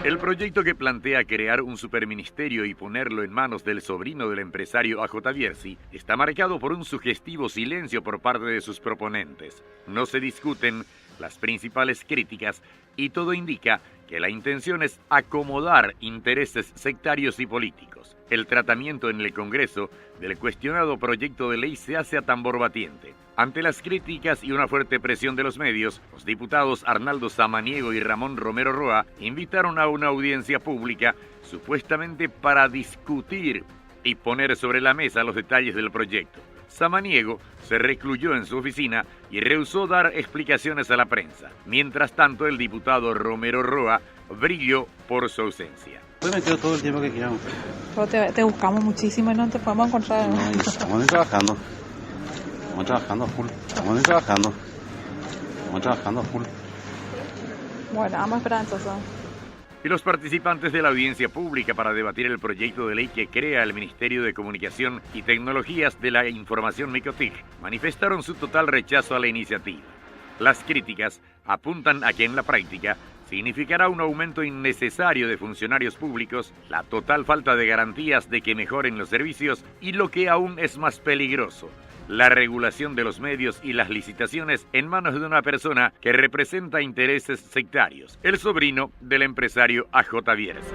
B: El proyecto que plantea crear un superministerio y ponerlo en manos del sobrino del empresario A.J. Bierzi está marcado por un sugestivo silencio por parte de sus proponentes. No se discuten las principales críticas y todo indica que la intención es acomodar intereses sectarios y políticos. El tratamiento en el Congreso del cuestionado proyecto de ley se hace a tambor batiente. Ante las críticas y una fuerte presión de los medios, los diputados Arnaldo Samaniego y Ramón Romero Roa invitaron a una audiencia pública supuestamente para discutir y poner sobre la mesa los detalles del proyecto. Samaniego se recluyó en su oficina y rehusó dar explicaciones a la prensa. Mientras tanto, el diputado Romero Roa brilló por su ausencia.
E: Estoy metido todo el tiempo que quieran.
F: Pero te buscamos muchísimo y no te podemos encontrar.
E: No, estamos trabajando. Estamos trabajando a full. Estamos trabajando a full.
F: Bueno, vamos a esperar entonces.
B: Y los participantes de la audiencia pública para debatir el proyecto de ley que crea el Ministerio de Comunicación y Tecnologías de la Información Micotic manifestaron su total rechazo a la iniciativa. Las críticas apuntan a que en la práctica significará un aumento innecesario de funcionarios públicos, la total falta de garantías de que mejoren los servicios y lo que aún es más peligroso, la regulación de los medios y las licitaciones en manos de una persona que representa intereses sectarios, el sobrino del empresario A.J. Bierzi.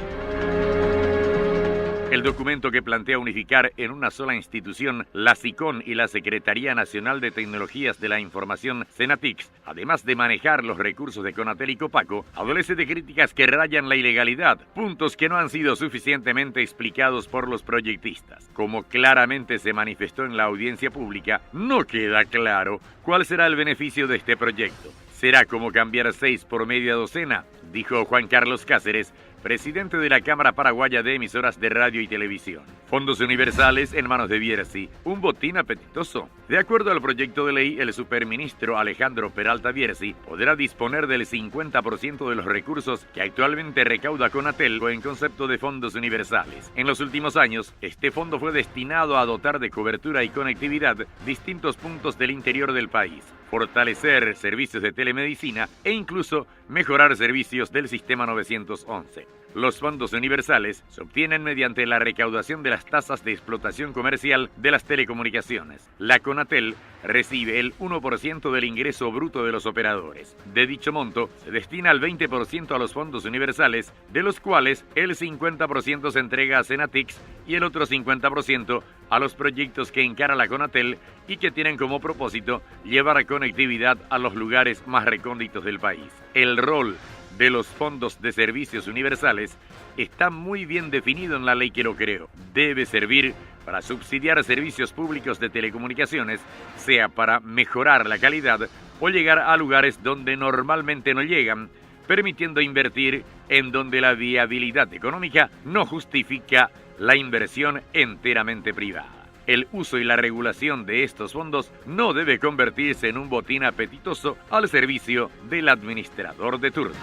B: El documento que plantea unificar en una sola institución la SICON y la Secretaría Nacional de Tecnologías de la Información, Senatix, además de manejar los recursos de Conatel y Copaco, adolece de críticas que rayan la ilegalidad, puntos que no han sido suficientemente explicados por los proyectistas. Como claramente se manifestó en la audiencia pública, no queda claro cuál será el beneficio de este proyecto. ¿Será como cambiar 6 por media docena?, dijo Juan Carlos Cáceres, presidente de la Cámara Paraguaya de Emisoras de Radio y Televisión. Fondos universales en manos de Bierzi, un botín apetitoso. De acuerdo al proyecto de ley, el superministro Alejandro Peralta Bierzi podrá disponer del 50% de los recursos que actualmente recauda Conatel en concepto de fondos universales. En los últimos años, este fondo fue destinado a dotar de cobertura y conectividad distintos puntos del interior del país, fortalecer servicios de telemedicina e incluso mejorar servicios del sistema 911. Los fondos universales se obtienen mediante la recaudación de las tasas de explotación comercial de las telecomunicaciones. La Conatel recibe el 1% del ingreso bruto de los operadores. De dicho monto, se destina el 20% a los fondos universales, de los cuales el 50% se entrega a Senatix y el otro 50% a los proyectos que encara la Conatel y que tienen como propósito llevar conectividad a los lugares más recónditos del país. El rol de los fondos de servicios universales está muy bien definido en la ley que lo creó. Debe servir para subsidiar servicios públicos de telecomunicaciones, sea para mejorar la calidad o llegar a lugares donde normalmente no llegan, permitiendo invertir en donde la viabilidad económica no justifica la inversión enteramente privada. El uso y la regulación de estos fondos no debe convertirse en un botín apetitoso al servicio del administrador de turno.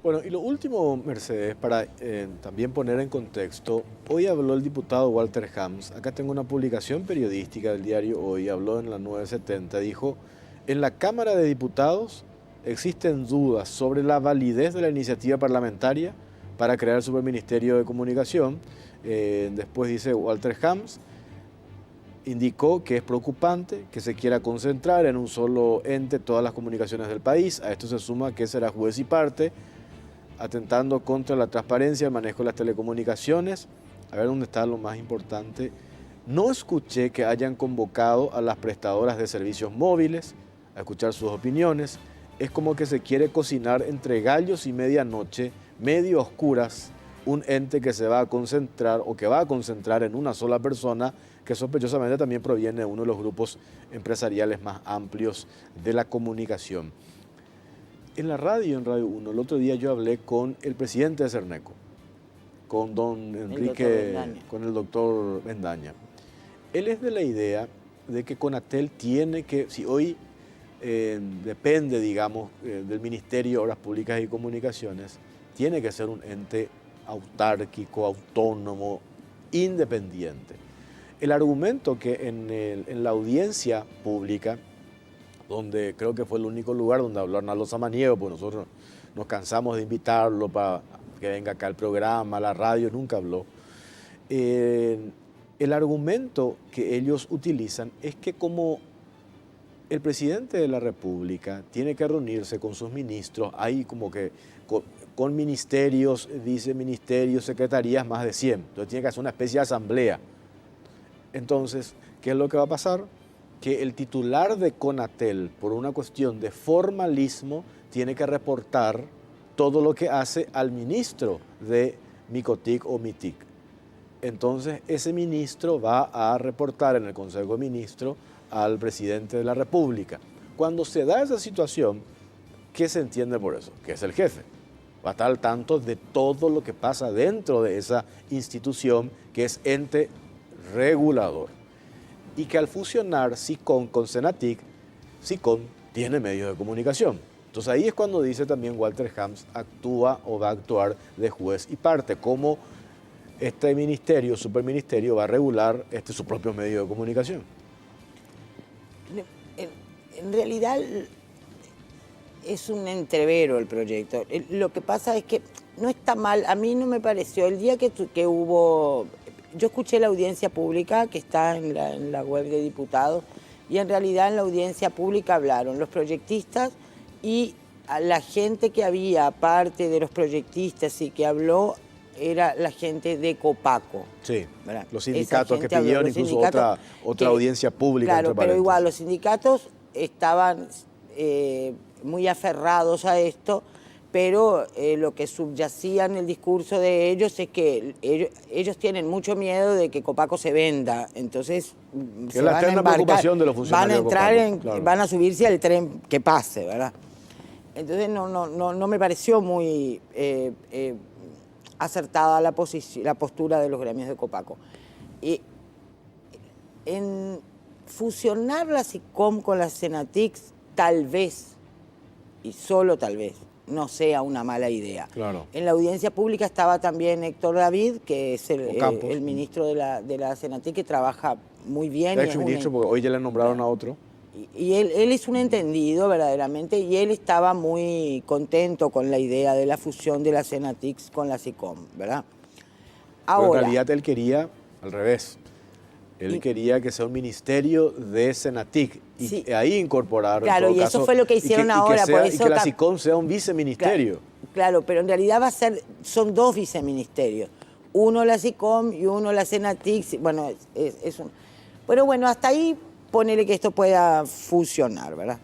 A: Bueno, y lo último, Mercedes, para también poner en contexto, hoy habló el diputado Walter Hams, acá tengo una publicación periodística del diario Hoy, habló en la 970, dijo, en la Cámara de Diputados existen dudas sobre la validez de la iniciativa parlamentaria para crear el Superministerio de Comunicación. Después dice Walter Hams, indicó que es preocupante que se quiera concentrar en un solo ente todas las comunicaciones del país, a esto se suma que será juez y parte, atentando contra la transparencia, el manejo de las telecomunicaciones. A ver dónde está lo más importante. No escuché que hayan convocado a las prestadoras de servicios móviles a escuchar sus opiniones. Es como que se quiere cocinar entre gallos y medianoche, medio oscuras, un ente que se va a concentrar o que va a concentrar en una sola persona que sospechosamente también proviene de uno de los grupos empresariales más amplios de la comunicación. En la radio, en Radio 1, el otro día yo hablé con el presidente de Cerneco, con don Enrique, con el doctor Bendaña. Él es de la idea de que Conatel tiene que, si hoy depende, digamos, del Ministerio de Obras Públicas y Comunicaciones, tiene que ser un ente autárquico, autónomo, independiente. El argumento que en la audiencia pública, donde creo que fue el único lugar donde habló Arnaldo Samaniego, porque nosotros nos cansamos de invitarlo para que venga acá al programa, a la radio, nunca habló. El argumento que ellos utilizan es que como el presidente de la República tiene que reunirse con sus ministros, hay como que con ministerios, viceministerios, secretarías, más de 100. Entonces tiene que hacer una especie de asamblea. Entonces, ¿qué es lo que va a pasar? Que el titular de Conatel, por una cuestión de formalismo, tiene que reportar todo lo que hace al ministro de Micotic o Mitic. Entonces, ese ministro va a reportar en el Consejo de Ministros al presidente de la República. Cuando se da esa situación, ¿qué se entiende por eso? Que es el jefe. Va a estar al tanto de todo lo que pasa dentro de esa institución que es ente regulador. Y que al fusionar SICOM con Senatic, SICOM tiene medios de comunicación. Entonces ahí es cuando dice también Walter Hams actúa o va a actuar de juez y parte, como este ministerio, superministerio, va a regular su propio medio de comunicación.
D: En realidad es un entrevero el proyecto. Lo que pasa es que no está mal, a mí no me pareció, el día que hubo... Yo escuché la audiencia pública que está en la web de diputados y en realidad en la audiencia pública hablaron los proyectistas y a la gente que había, aparte de los proyectistas y que habló, era la gente de Copaco.
A: Sí,
D: ¿verdad?
A: Los sindicatos que pidieron incluso otra audiencia pública.
D: Claro, pero igual los sindicatos estaban muy aferrados a esto, pero lo que subyacía en el discurso de ellos es que ellos tienen mucho miedo de que Copaco se venda, entonces
A: se van a embarcar, preocupación de los funcionarios
D: van a entrar,
A: Copaco, claro.
D: Van a subirse al tren que pase, ¿verdad? Entonces no me pareció muy acertada la postura de los gremios de Copaco. Y en fusionar la SICOM con la Senatic, tal vez, y solo tal vez, no sea una mala idea.
A: Claro.
D: En la audiencia pública estaba también Héctor David, que es el ministro de la Senatic, que trabaja muy bien.
A: De hecho, ministro, porque hoy ya le nombraron a otro.
D: Y él es un entendido verdaderamente, y él estaba muy contento con la idea de la fusión de la Senatic con la SICOM, ¿verdad? Ahora,
A: pero en realidad él quería al revés. Él quería que sea un ministerio de Senatic y sí, ahí incorporar.
D: Claro, y eso fue lo que hicieron ahora.
A: Y que la SICOM sea un viceministerio.
D: Claro, pero en realidad son dos viceministerios. Uno la SICOM y uno la Senatic. Bueno, es un... Pero bueno, hasta ahí ponele que esto pueda funcionar, ¿verdad?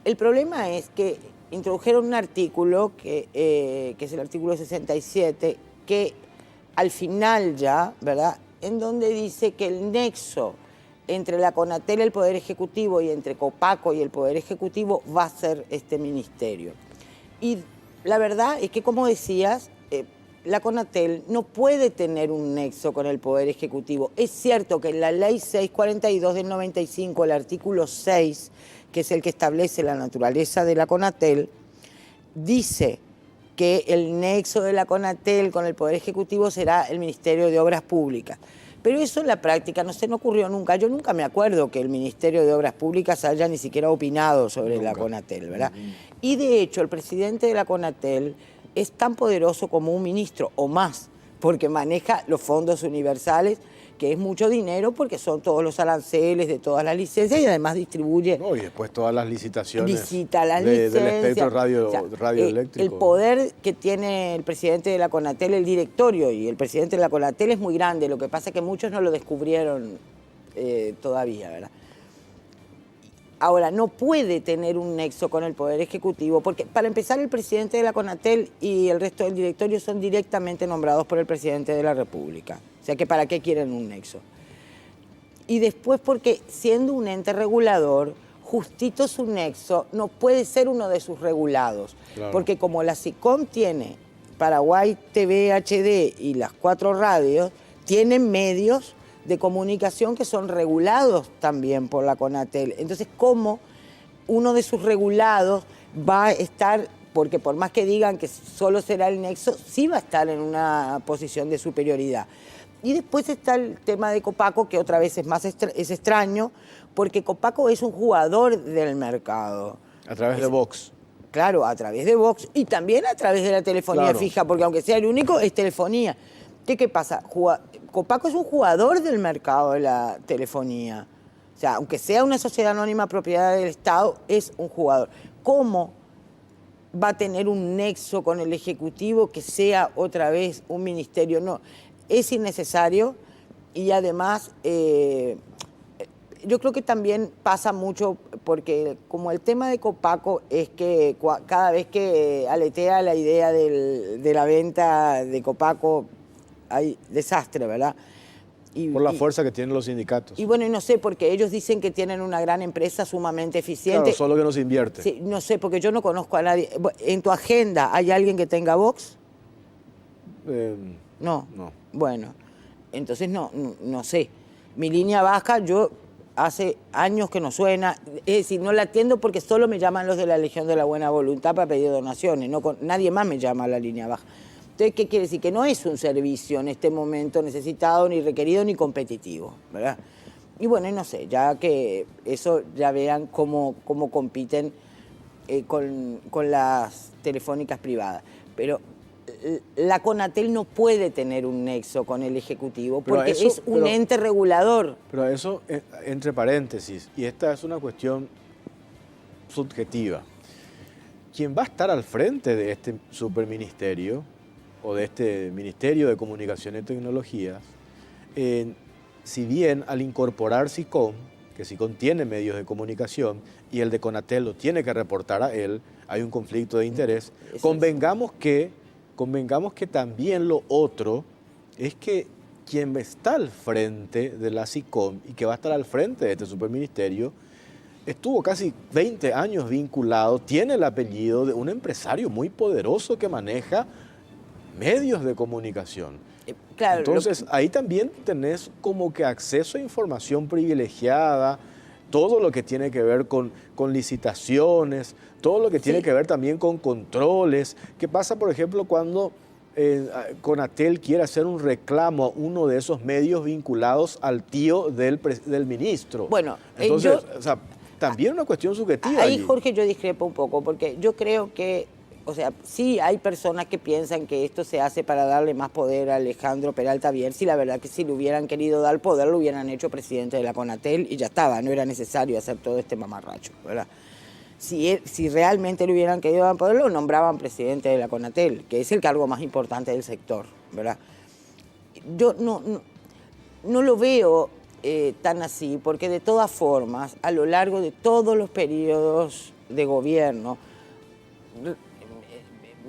D: El problema es que introdujeron un artículo, que es el artículo 67, que al final ya, ¿verdad?, en donde dice que el nexo entre la Conatel, el Poder Ejecutivo, y entre Copaco y el Poder Ejecutivo va a ser este ministerio. Y la verdad es que, como decías, la Conatel no puede tener un nexo con el Poder Ejecutivo. Es cierto que en la Ley 642 del 95, el artículo 6, que es el que establece la naturaleza de la Conatel, dice que el nexo de la Conatel con el Poder Ejecutivo será el Ministerio de Obras Públicas. Pero eso en la práctica no se me ocurrió nunca. Yo nunca me acuerdo que el Ministerio de Obras Públicas haya ni siquiera opinado sobre la Conatel, ¿verdad? Y de hecho, el presidente de la Conatel es tan poderoso como un ministro o más, porque maneja los fondos universales, que es mucho dinero porque son todos los aranceles de todas las licencias y además distribuye...
A: No, y después todas las licitaciones
D: licita las licencias,
A: del espectro radioeléctrico.
D: El poder que tiene el presidente de la Conatel, el directorio y el presidente de la Conatel es muy grande, lo que pasa es que muchos no lo descubrieron todavía, ¿verdad? Ahora, no puede tener un nexo con el Poder Ejecutivo, porque para empezar el presidente de la CONATEL y el resto del directorio son directamente nombrados por el presidente de la República. O sea que ¿para qué quieren un nexo? Y después porque siendo un ente regulador, justito su nexo no puede ser uno de sus regulados.
A: Claro.
D: Porque como la SICOM tiene Paraguay TV HD y las 4 radios, tienen medios de comunicación que son regulados también por la CONATEL. Entonces, ¿cómo uno de sus regulados va a estar, porque por más que digan que solo será el nexo, sí va a estar en una posición de superioridad? Y después está el tema de Copaco, que otra vez es extraño, porque Copaco es un jugador del mercado.
A: A través de Vox.
D: Claro, a través de Vox y también a través de la telefonía
A: Claro.
D: fija, porque aunque sea el único, es telefonía. ¿Qué pasa? Copaco es un jugador del mercado de la telefonía. O sea, aunque sea una sociedad anónima propiedad del Estado, es un jugador. ¿Cómo va a tener un nexo con el Ejecutivo que sea otra vez un ministerio? No, es innecesario y además yo creo que también pasa mucho porque como el tema de Copaco es que cada vez que aletea la idea de la venta de Copaco hay desastre, ¿verdad?
A: Por la fuerza que tienen los sindicatos.
D: Y bueno, y no sé, porque ellos dicen que tienen una gran empresa sumamente eficiente.
A: Claro, solo que no se invierte.
D: Sí, no sé, porque yo no conozco a nadie. ¿En tu agenda hay alguien que tenga Vox? No.
A: No.
D: Bueno, entonces no sé. Mi línea baja, yo hace años que no suena, es decir, no la atiendo porque solo me llaman los de la Legión de la Buena Voluntad para pedir donaciones, nadie más me llama a la línea baja. Entonces, ¿qué quiere decir? Que no es un servicio en este momento necesitado, ni requerido, ni competitivo, ¿verdad? Y bueno, y no sé, ya que eso, ya vean cómo compiten con las telefónicas privadas. Pero la CONATEL no puede tener un nexo con el Ejecutivo porque es un ente regulador.
A: Pero eso, entre paréntesis, y esta es una cuestión subjetiva. Quien va a estar al frente de este superministerio o de este Ministerio de Comunicación y Tecnologías, si bien al incorporar SICOM, que SICOM tiene medios de comunicación y el de CONATEL lo tiene que reportar a él, hay un conflicto de interés, convengamos que también lo otro es que quien está al frente de la SICOM y que va a estar al frente de este superministerio estuvo casi 20 años vinculado, tiene el apellido de un empresario muy poderoso que maneja medios de comunicación.
D: Claro,
A: entonces, ahí también tenés como que acceso a información privilegiada, todo lo que tiene que ver con licitaciones, todo lo que tiene que ver también con controles. ¿Qué pasa, por ejemplo, cuando CONATEL quiere hacer un reclamo a uno de esos medios vinculados al tío del ministro?
D: Bueno,
A: entonces, o sea, también una cuestión subjetiva.
D: Ahí,
A: allí.
D: Jorge, yo discrepo un poco, porque yo creo que, o sea, sí hay personas que piensan que esto se hace para darle más poder a Alejandro Peralta Bierzi. La verdad que si le hubieran querido dar poder, lo hubieran hecho presidente de la CONATEL y ya estaba, no era necesario hacer todo este mamarracho, ¿verdad? Si realmente le hubieran querido dar poder, lo nombraban presidente de la CONATEL, que es el cargo más importante del sector, ¿verdad? Yo no lo veo tan así, porque de todas formas, a lo largo de todos los periodos de gobierno,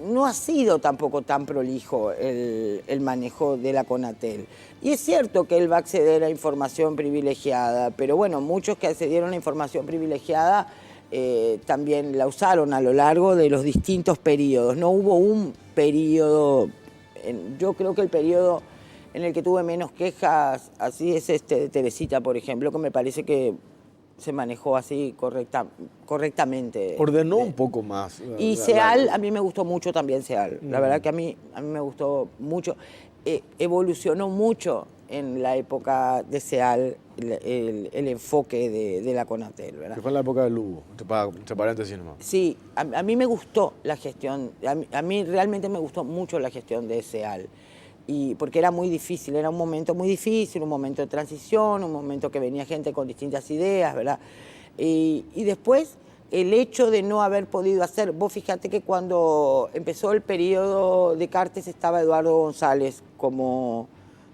D: no ha sido tampoco tan prolijo el manejo de la CONATEL. Y es cierto que él va a acceder a información privilegiada, pero bueno, muchos que accedieron a información privilegiada también la usaron a lo largo de los distintos periodos. No hubo un periodo, yo creo que el periodo en el que tuve menos quejas, así es de Teresita, por ejemplo, que me parece que se manejó así correctamente.
A: Ordenó un poco más.
D: Y SEAL, a mí me gustó mucho también SEAL. La verdad que a mí me gustó mucho. Evolucionó mucho en la época de SEAL el enfoque de la CONATEL, ¿verdad?
A: Que fue en la época de Lugo, entre paréntesis nomás.
D: Sí, a mí me gustó la gestión, a mí realmente me gustó mucho la gestión de SEAL. Porque era muy difícil, era un momento muy difícil, un momento de transición, un momento que venía gente con distintas ideas, ¿verdad? Y después, el hecho de no haber podido hacer, vos fíjate que cuando empezó el periodo de Cartes estaba Eduardo González como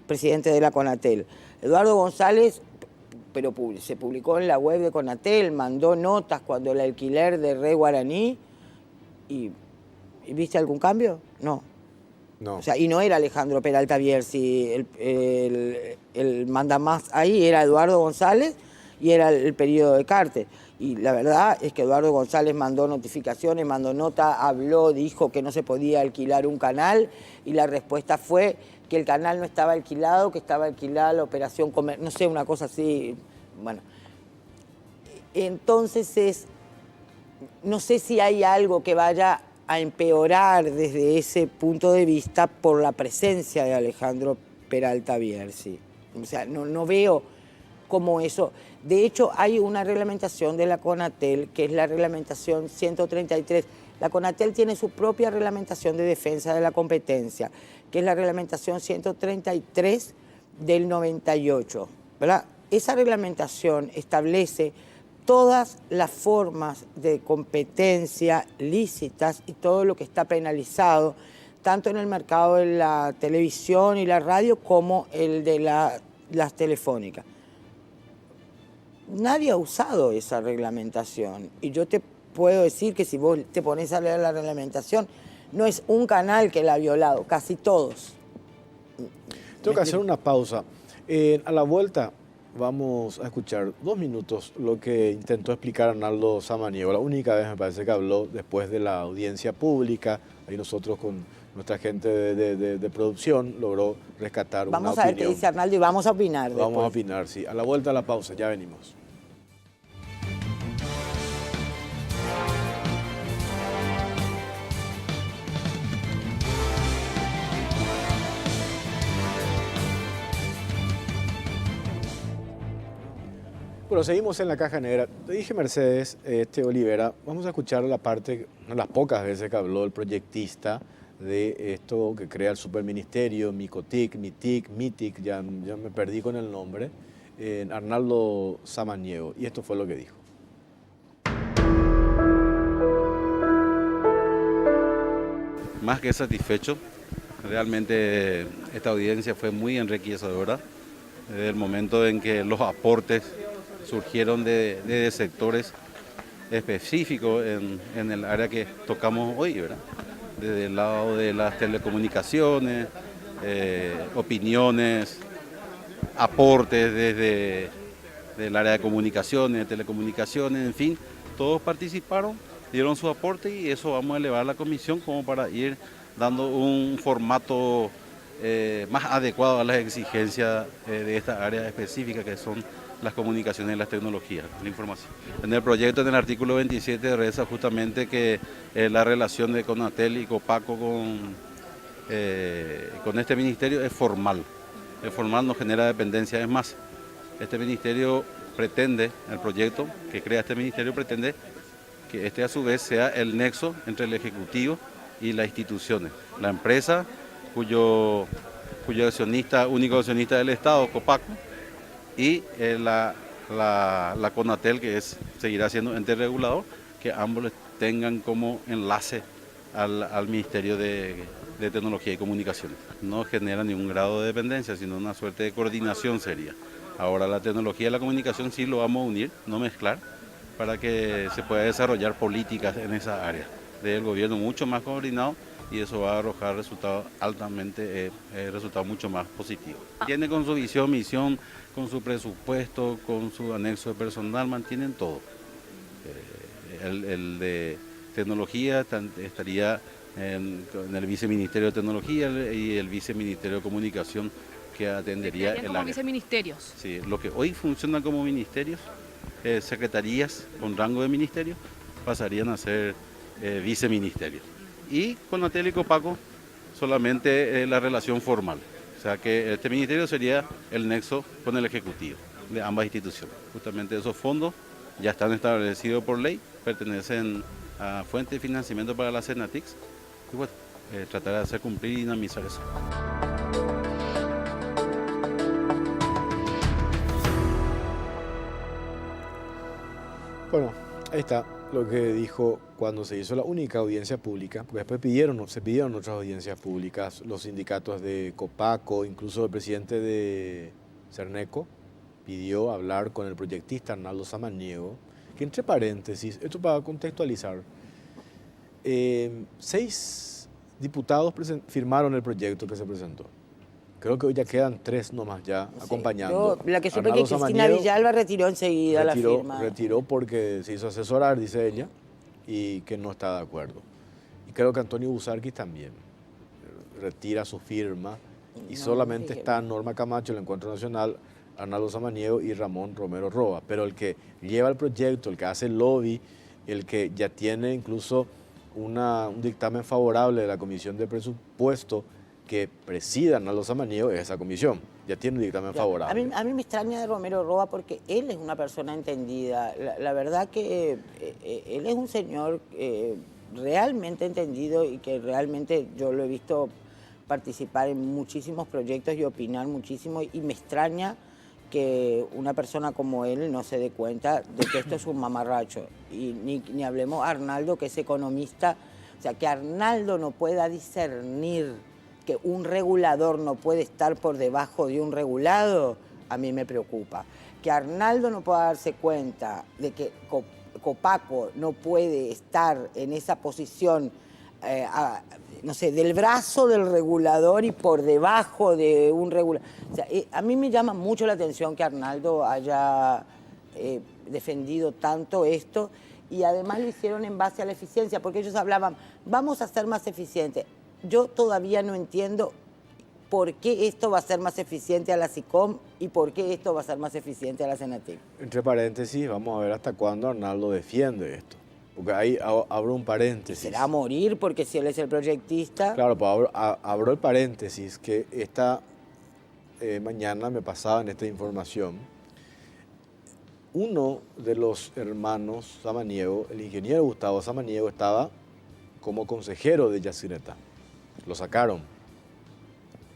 D: presidente de la CONATEL. Eduardo González pero se publicó en la web de Conatel, mandó notas cuando el alquiler de Re Guaraní, y ¿viste algún cambio? No.
A: No.
D: O sea, y no era Alejandro Peralta Bierzi, el mandamás ahí era Eduardo González y era el periodo de Carter. Y la verdad es que Eduardo González mandó notificaciones, mandó nota, habló, dijo que no se podía alquilar un canal y la respuesta fue que el canal no estaba alquilado, que estaba alquilada la operación comercial, no sé, una cosa así. Bueno, entonces no sé si hay algo que vaya a empeorar desde ese punto de vista por la presencia de Alejandro Peralta Bierzi. O sea, no veo cómo eso... De hecho, hay una reglamentación de la Conatel, que es la reglamentación 133. La Conatel tiene su propia reglamentación de defensa de la competencia, que es la reglamentación 133 del 98, ¿verdad? Esa reglamentación establece todas las formas de competencia lícitas y todo lo que está penalizado, tanto en el mercado de la televisión y la radio como el de las telefónicas. Nadie ha usado esa reglamentación y yo te puedo decir que si vos te pones a leer la reglamentación, no es un canal que la ha violado, casi todos.
A: Tengo que hacer una pausa. A la vuelta vamos a escuchar 2 minutos lo que intentó explicar Arnaldo Samaniego. La única vez me parece que habló después de la audiencia pública. Ahí nosotros con nuestra gente de producción logró rescatar una opinión.
D: Vamos a ver qué dice Arnaldo y vamos a opinar después.
A: Vamos a opinar, sí. A la vuelta a la pausa, ya venimos. Bueno, seguimos en la caja negra. Te dije, Mercedes, Olivera, vamos a escuchar la parte, una de las pocas veces que habló el proyectista de esto que crea el superministerio, Micotic, Mitic, ya me perdí con el nombre, Arnaldo Samaniego. Y esto fue lo que dijo.
E: Más que satisfecho, realmente esta audiencia fue muy enriquecedora, desde el momento en que los aportes surgieron de sectores específicos en el área que tocamos hoy, ¿verdad? Desde el lado de las telecomunicaciones, opiniones, aportes desde el área de comunicaciones, telecomunicaciones, en fin, todos participaron, dieron su aporte y eso vamos a elevar a la comisión como para ir dando un formato más adecuado a las exigencias de esta área específica que son las comunicaciones y las tecnologías, la información. En el proyecto, en el artículo 27, reza justamente que la relación de Conatel y Copaco con este ministerio es formal. Es formal, no genera dependencia. Es más, este ministerio pretende, el proyecto que crea este ministerio pretende que este a su vez sea el nexo entre el Ejecutivo y las instituciones. La empresa, cuyo accionista, único accionista del Estado, Copaco, y la Conatel, que seguirá siendo ente regulador, que ambos tengan como enlace al Ministerio de Tecnología y Comunicaciones. No genera ningún grado de dependencia, sino una suerte de coordinación sería. Ahora la tecnología y la comunicación sí lo vamos a unir, no mezclar, para que se pueda desarrollar políticas en esa área del gobierno mucho más coordinado, y eso va a arrojar resultados resultados mucho más positivos. Tiene con su visión, misión, con su presupuesto, con su anexo de personal, mantienen todo. El de tecnología estaría en el viceministerio de tecnología y el viceministerio de comunicación que atendería el área.
G: Viceministerios.
E: Sí, lo que hoy funcionan como ministerios, secretarías con rango de ministerio, pasarían a ser viceministerios. Y Conatel y Copaco solamente la relación formal. O sea que este ministerio sería el nexo con el Ejecutivo de ambas instituciones. Justamente esos fondos ya están establecidos por ley, pertenecen a fuente de financiamiento para la Senatix. Y bueno, tratar de hacer cumplir y dinamizar eso.
A: Bueno, ahí está lo que dijo cuando se hizo la única audiencia pública, porque después se pidieron otras audiencias públicas, los sindicatos de Copaco, incluso el presidente de Cerneco, pidió hablar con el proyectista Arnaldo Samaniego, que entre paréntesis, esto para contextualizar, 6 diputados firmaron el proyecto que se presentó. Creo que hoy ya quedan 3 nomás ya acompañando.
D: La que supe
A: Arnaldo
D: que Cristina
A: Samaniego
D: Villalba retiró enseguida la firma.
A: retiró porque se hizo asesorar, dice ella, y que no está de acuerdo. Y creo que Antonio Busarquis también retira su firma y
D: No,
A: solamente
D: dije-
A: está Norma Camacho, el Encuentro Nacional, Arnaldo Samaniego y Ramón Romero Roa. Pero el que lleva el proyecto, el que hace el lobby, el que ya tiene incluso un dictamen favorable de la Comisión de Presupuesto que presida Arnaldo Samaniego es esa comisión. Ya tiene un dictamen favorable.
D: A mí me extraña de Romero Roa porque él es una persona entendida. La verdad que él es un señor realmente entendido y que realmente yo lo he visto participar en muchísimos proyectos y opinar muchísimo, y me extraña que una persona como él no se dé cuenta de que esto es un mamarracho. Y ni hablemos Arnaldo, que es economista, o sea, que Arnaldo no pueda discernir que un regulador no puede estar por debajo de un regulado, a mí me preocupa. Que Arnaldo no pueda darse cuenta de que Copaco no puede estar en esa posición, no sé, del brazo del regulador y por debajo de un regulador. O sea, a mí me llama mucho la atención que Arnaldo haya defendido tanto esto, y además lo hicieron en base a la eficiencia, porque ellos hablaban, vamos a ser más eficientes. Yo todavía no entiendo por qué esto va a ser más eficiente a la SICOM y por qué esto va a ser más eficiente a la Senatic.
A: Entre paréntesis, vamos a ver hasta cuándo Arnaldo defiende esto. Porque ahí abro un paréntesis.
D: ¿Será a morir porque si él es el proyectista?
A: Claro, pues abro el paréntesis que esta mañana me pasaban esta información. Uno de los hermanos Samaniego, el ingeniero Gustavo Samaniego, estaba como consejero de Yacyretá. Lo sacaron.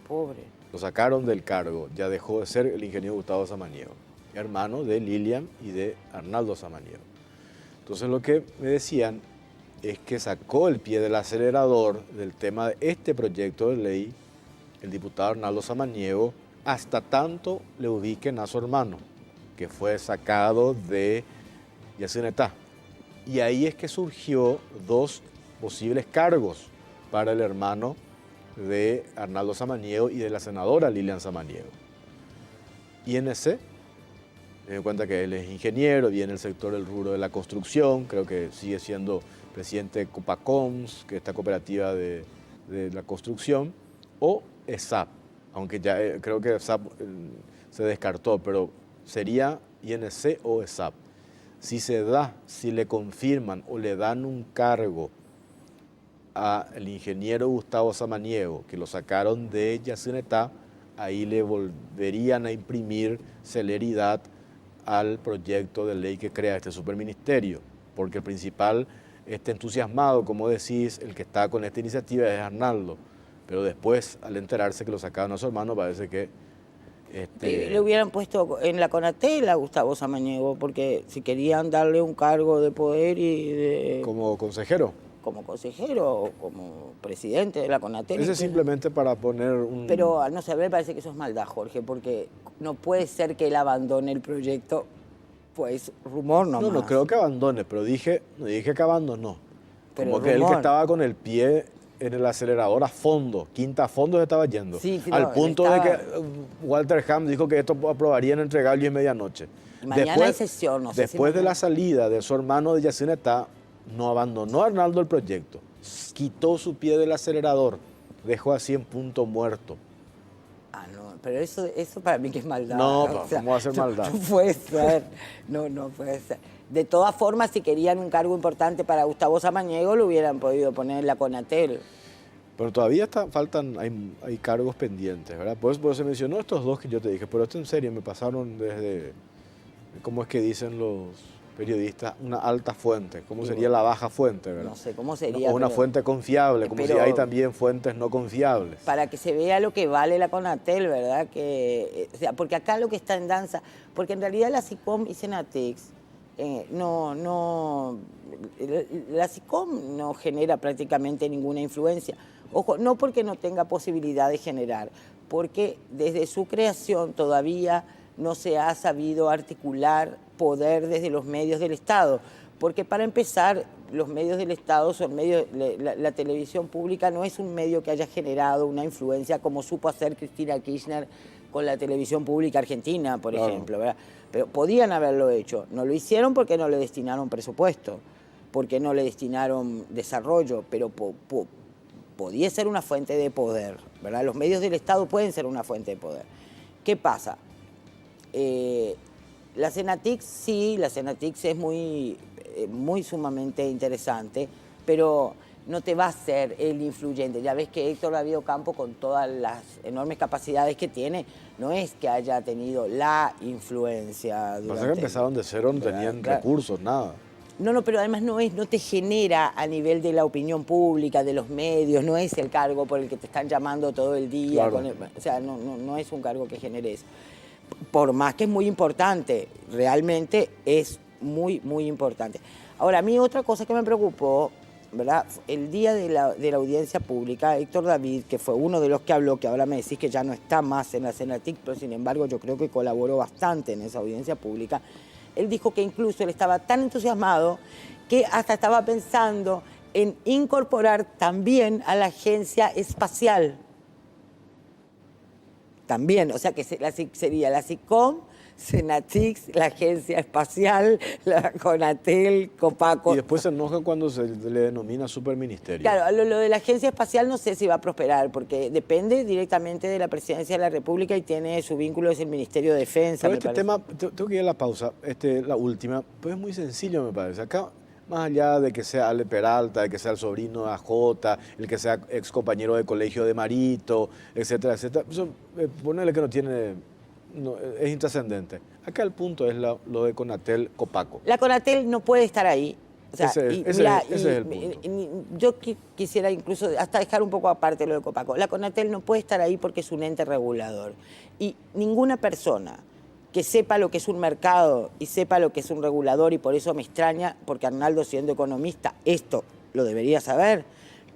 D: Pobre.
A: Lo sacaron del cargo. Ya dejó de ser el ingeniero Gustavo Samaniego, hermano de Lilian y de Arnaldo Samaniego. Entonces lo que me decían es que sacó el pie del acelerador del tema de este proyecto de ley el diputado Arnaldo Samaniego hasta tanto le ubiquen a su hermano, que fue sacado de Yacyretá. Y ahí es que surgió 2 posibles cargos para el hermano de Arnaldo Samaniego y de la senadora Lilian Samaniego. INC, ten en cuenta que él es ingeniero, viene del sector del rubro de la construcción, creo que sigue siendo presidente de Copacoms, que es esta cooperativa de la construcción, o ESAP, aunque ya creo que ESAP se descartó, pero sería INC o ESAP. Si se da, si le confirman o le dan un cargo al ingeniero Gustavo Samaniego, que lo sacaron de Yacyretá, ahí le volverían a imprimir celeridad al proyecto de ley que crea este superministerio, porque el principal está entusiasmado, como decís, el que está con esta iniciativa es Arnaldo, pero después, al enterarse que lo sacaron a su hermano, parece que
D: le hubieran puesto en la Conatel a Gustavo Samaniego, porque si querían darle un cargo de poder y de...
A: como consejero.
D: Como consejero o como presidente de la Conatel.
A: Ese es simplemente para poner un...
D: Pero no sé, a mí me parece que eso es maldad, Jorge, porque no puede ser que él abandone el proyecto, pues rumor nomás.
A: No creo que abandone, pero no dije que abandonó.
D: Pero
A: como que él
D: rumor.
A: que estaba con el pie en el acelerador a fondo, quinta a fondo se estaba yendo.
D: Sí, no,
A: al punto
D: estaba...
A: de que Walter Ham dijo que esto aprobarían entre gallo y medianoche.
D: Mañana hay sesión, no sé
A: después
D: si
A: de
D: mañana.
A: la salida de su hermano de Yacyretá, no abandonó a Arnaldo el proyecto, quitó su pie del acelerador, dejó así en punto muerto.
D: Ah, no, pero eso para mí que es maldad.
A: No,
D: O sea,
A: ¿cómo va a ser maldad?
D: No puede ser, no puede ser. De todas formas, si querían un cargo importante para Gustavo Samaniego, lo hubieran podido poner en la Conatel.
A: Pero todavía hay cargos pendientes, ¿verdad? Por eso se mencionó estos 2 que yo te dije, pero esto en serio me pasaron desde, ¿cómo es que dicen los periodistas? Una alta fuente. ¿Cómo sería la baja fuente, verdad?
D: No sé cómo sería.
A: O una
D: pero
A: fuente confiable, como si hay también fuentes no confiables.
D: para que se vea lo que vale la Conatel, ¿verdad? O sea, porque acá lo que está en danza, porque en realidad la SICOM y Senatex, la SICOM no genera prácticamente ninguna influencia. Ojo, no porque no tenga posibilidad de generar, porque desde su creación todavía no se ha sabido articular poder desde los medios del Estado. Porque para empezar, los medios del Estado son medios, la televisión pública no es un medio que haya generado una influencia como supo hacer Cristina Kirchner con la televisión pública argentina, por ejemplo, ¿verdad? Pero podían haberlo hecho. No lo hicieron porque no le destinaron presupuesto, porque no le destinaron desarrollo, pero podía ser una fuente de poder, ¿verdad? Los medios del Estado pueden ser una fuente de poder. ¿Qué pasa? La Senatix, sí, la Senatix es muy sumamente interesante, pero no te va a ser el influyente. Ya ves que Héctor David Ocampo, con todas las enormes capacidades que tiene, no es que haya tenido la influencia.
A: Pasa que empezaron de cero, no tenían recursos, nada.
D: No, pero además no te genera a nivel de la opinión pública, de los medios, no es el cargo por el que te están llamando todo el día.
A: Claro.
D: O sea, no es un cargo que genere eso. Por más que es muy importante, realmente es muy, muy importante. Ahora, a mí otra cosa que me preocupó, ¿verdad? El día de la audiencia pública, Héctor David, que fue uno de los que habló, que ahora me decís que ya no está más en la Senatic, pero sin embargo yo creo que colaboró bastante en esa audiencia pública, él dijo que incluso él estaba tan entusiasmado que hasta estaba pensando en incorporar también a la agencia espacial. También, o sea que sería la SICOM, Senatix, la Agencia Espacial, la Conatel, Copaco.
A: Y después se enoja cuando se le denomina superministerio.
D: Claro, lo de la Agencia Espacial no sé si va a prosperar, porque depende directamente de la Presidencia de la República y tiene su vínculo, es el Ministerio de Defensa.
A: Pero este tema, tengo que ir a la pausa, la última, pues es muy sencillo me parece. Acá, más allá de que sea Ale Peralta, de que sea el sobrino de AJ, el que sea ex compañero de colegio de Marito, etcétera, etcétera, eso, ponerle que no tiene... No, es intrascendente. Acá el punto es lo de Conatel Copaco.
D: La Conatel no puede estar ahí. O sea,
A: ese es el punto.
D: Yo quisiera incluso hasta dejar un poco aparte lo de Copaco. La Conatel no puede estar ahí porque es un ente regulador. Y ninguna persona que sepa lo que es un mercado y sepa lo que es un regulador, y por eso me extraña, porque Arnaldo, siendo economista, esto lo debería saber,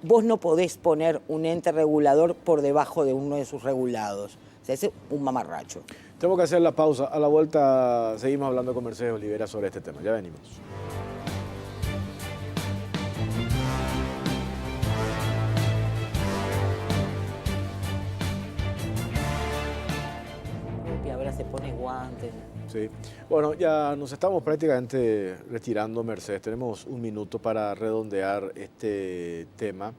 D: vos no podés poner un ente regulador por debajo de uno de sus regulados. O sea, ese es un mamarracho.
A: Tengo que hacer la pausa. A la vuelta seguimos hablando con Mercedes Olivera sobre este tema. Ya venimos.
D: Y ahora se pone guantes.
A: Sí. Bueno, ya nos estamos prácticamente retirando, Mercedes. Tenemos un minuto para redondear este tema.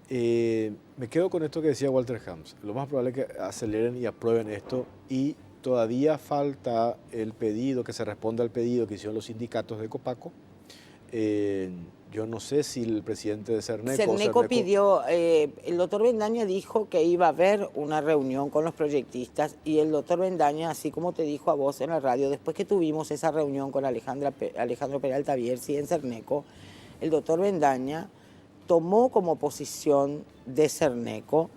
A: Me quedo con esto que decía Walter Hams. Lo más probable es que aceleren y aprueben esto, y todavía falta el pedido, que se responda al pedido que hicieron los sindicatos de Copaco. Yo no sé si el presidente de Cerneco
D: pidió, el doctor Bendaña dijo que iba a haber una reunión con los proyectistas, y el doctor Bendaña, así como te dijo a vos en la radio, después que tuvimos esa reunión con Alejandro Peralta Bierzi en Cerneco, el doctor Bendaña tomó como posición de Cerneco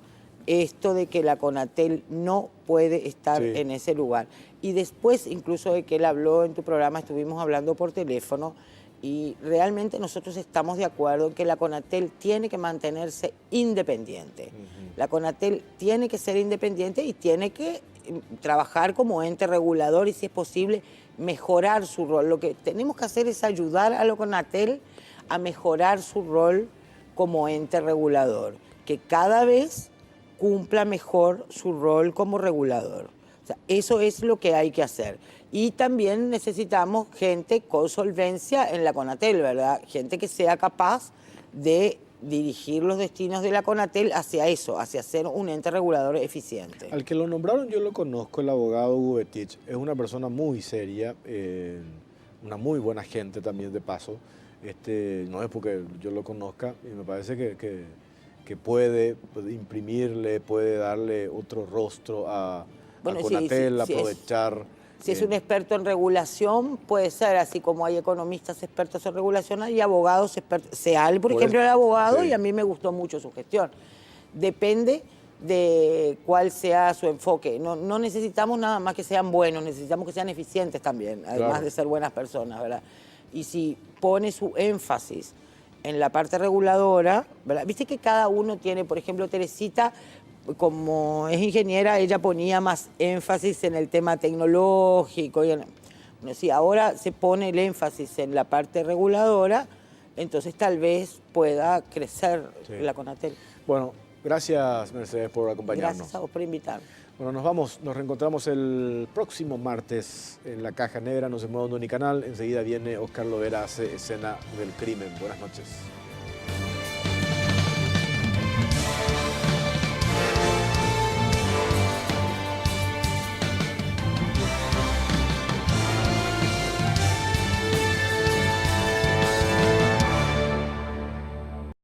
D: esto de que la Conatel no puede estar en ese lugar. Y después, incluso de que él habló en tu programa, estuvimos hablando por teléfono, y realmente nosotros estamos de acuerdo en que la Conatel tiene que mantenerse independiente. La Conatel tiene que ser independiente y tiene que trabajar como ente regulador y, si es posible, mejorar su rol. Lo que tenemos que hacer es ayudar a la Conatel a mejorar su rol como ente regulador, que cada vez cumpla mejor su rol como regulador. O sea, eso es lo que hay que hacer. Y también necesitamos gente con solvencia en la Conatel, ¿verdad? Gente que sea capaz de dirigir los destinos de la Conatel hacia eso, hacia ser un ente regulador eficiente.
A: Al que lo nombraron yo lo conozco, el abogado Hugo Betich. Es una persona muy seria, una muy buena gente también de paso. No es porque yo lo conozca, y me parece que puede imprimirle, puede darle otro rostro a Conatel, aprovechar.
D: Si es un experto en regulación, puede ser, así como hay economistas expertos en regulación, hay abogados expertos. Seal, por ejemplo, era abogado, y a mí me gustó mucho su gestión. Depende de cuál sea su enfoque. No necesitamos nada más que sean buenos, necesitamos que sean eficientes también, además de ser buenas personas, ¿verdad? Y si pone su énfasis en la parte reguladora, ¿verdad? Viste que cada uno tiene, por ejemplo, Teresita como es ingeniera, ella ponía más énfasis en el tema tecnológico. Bueno, si ahora se pone el énfasis en la parte reguladora, entonces tal vez pueda crecer la Conatel.
A: Bueno, gracias Mercedes por acompañarnos.
D: Gracias a vos por invitarme.
A: Bueno, nos vamos, nos reencontramos el próximo martes en la Caja Negra, nos en modo Unicanal. Enseguida viene Oscar Lovera, hace Escena del Crimen. Buenas noches.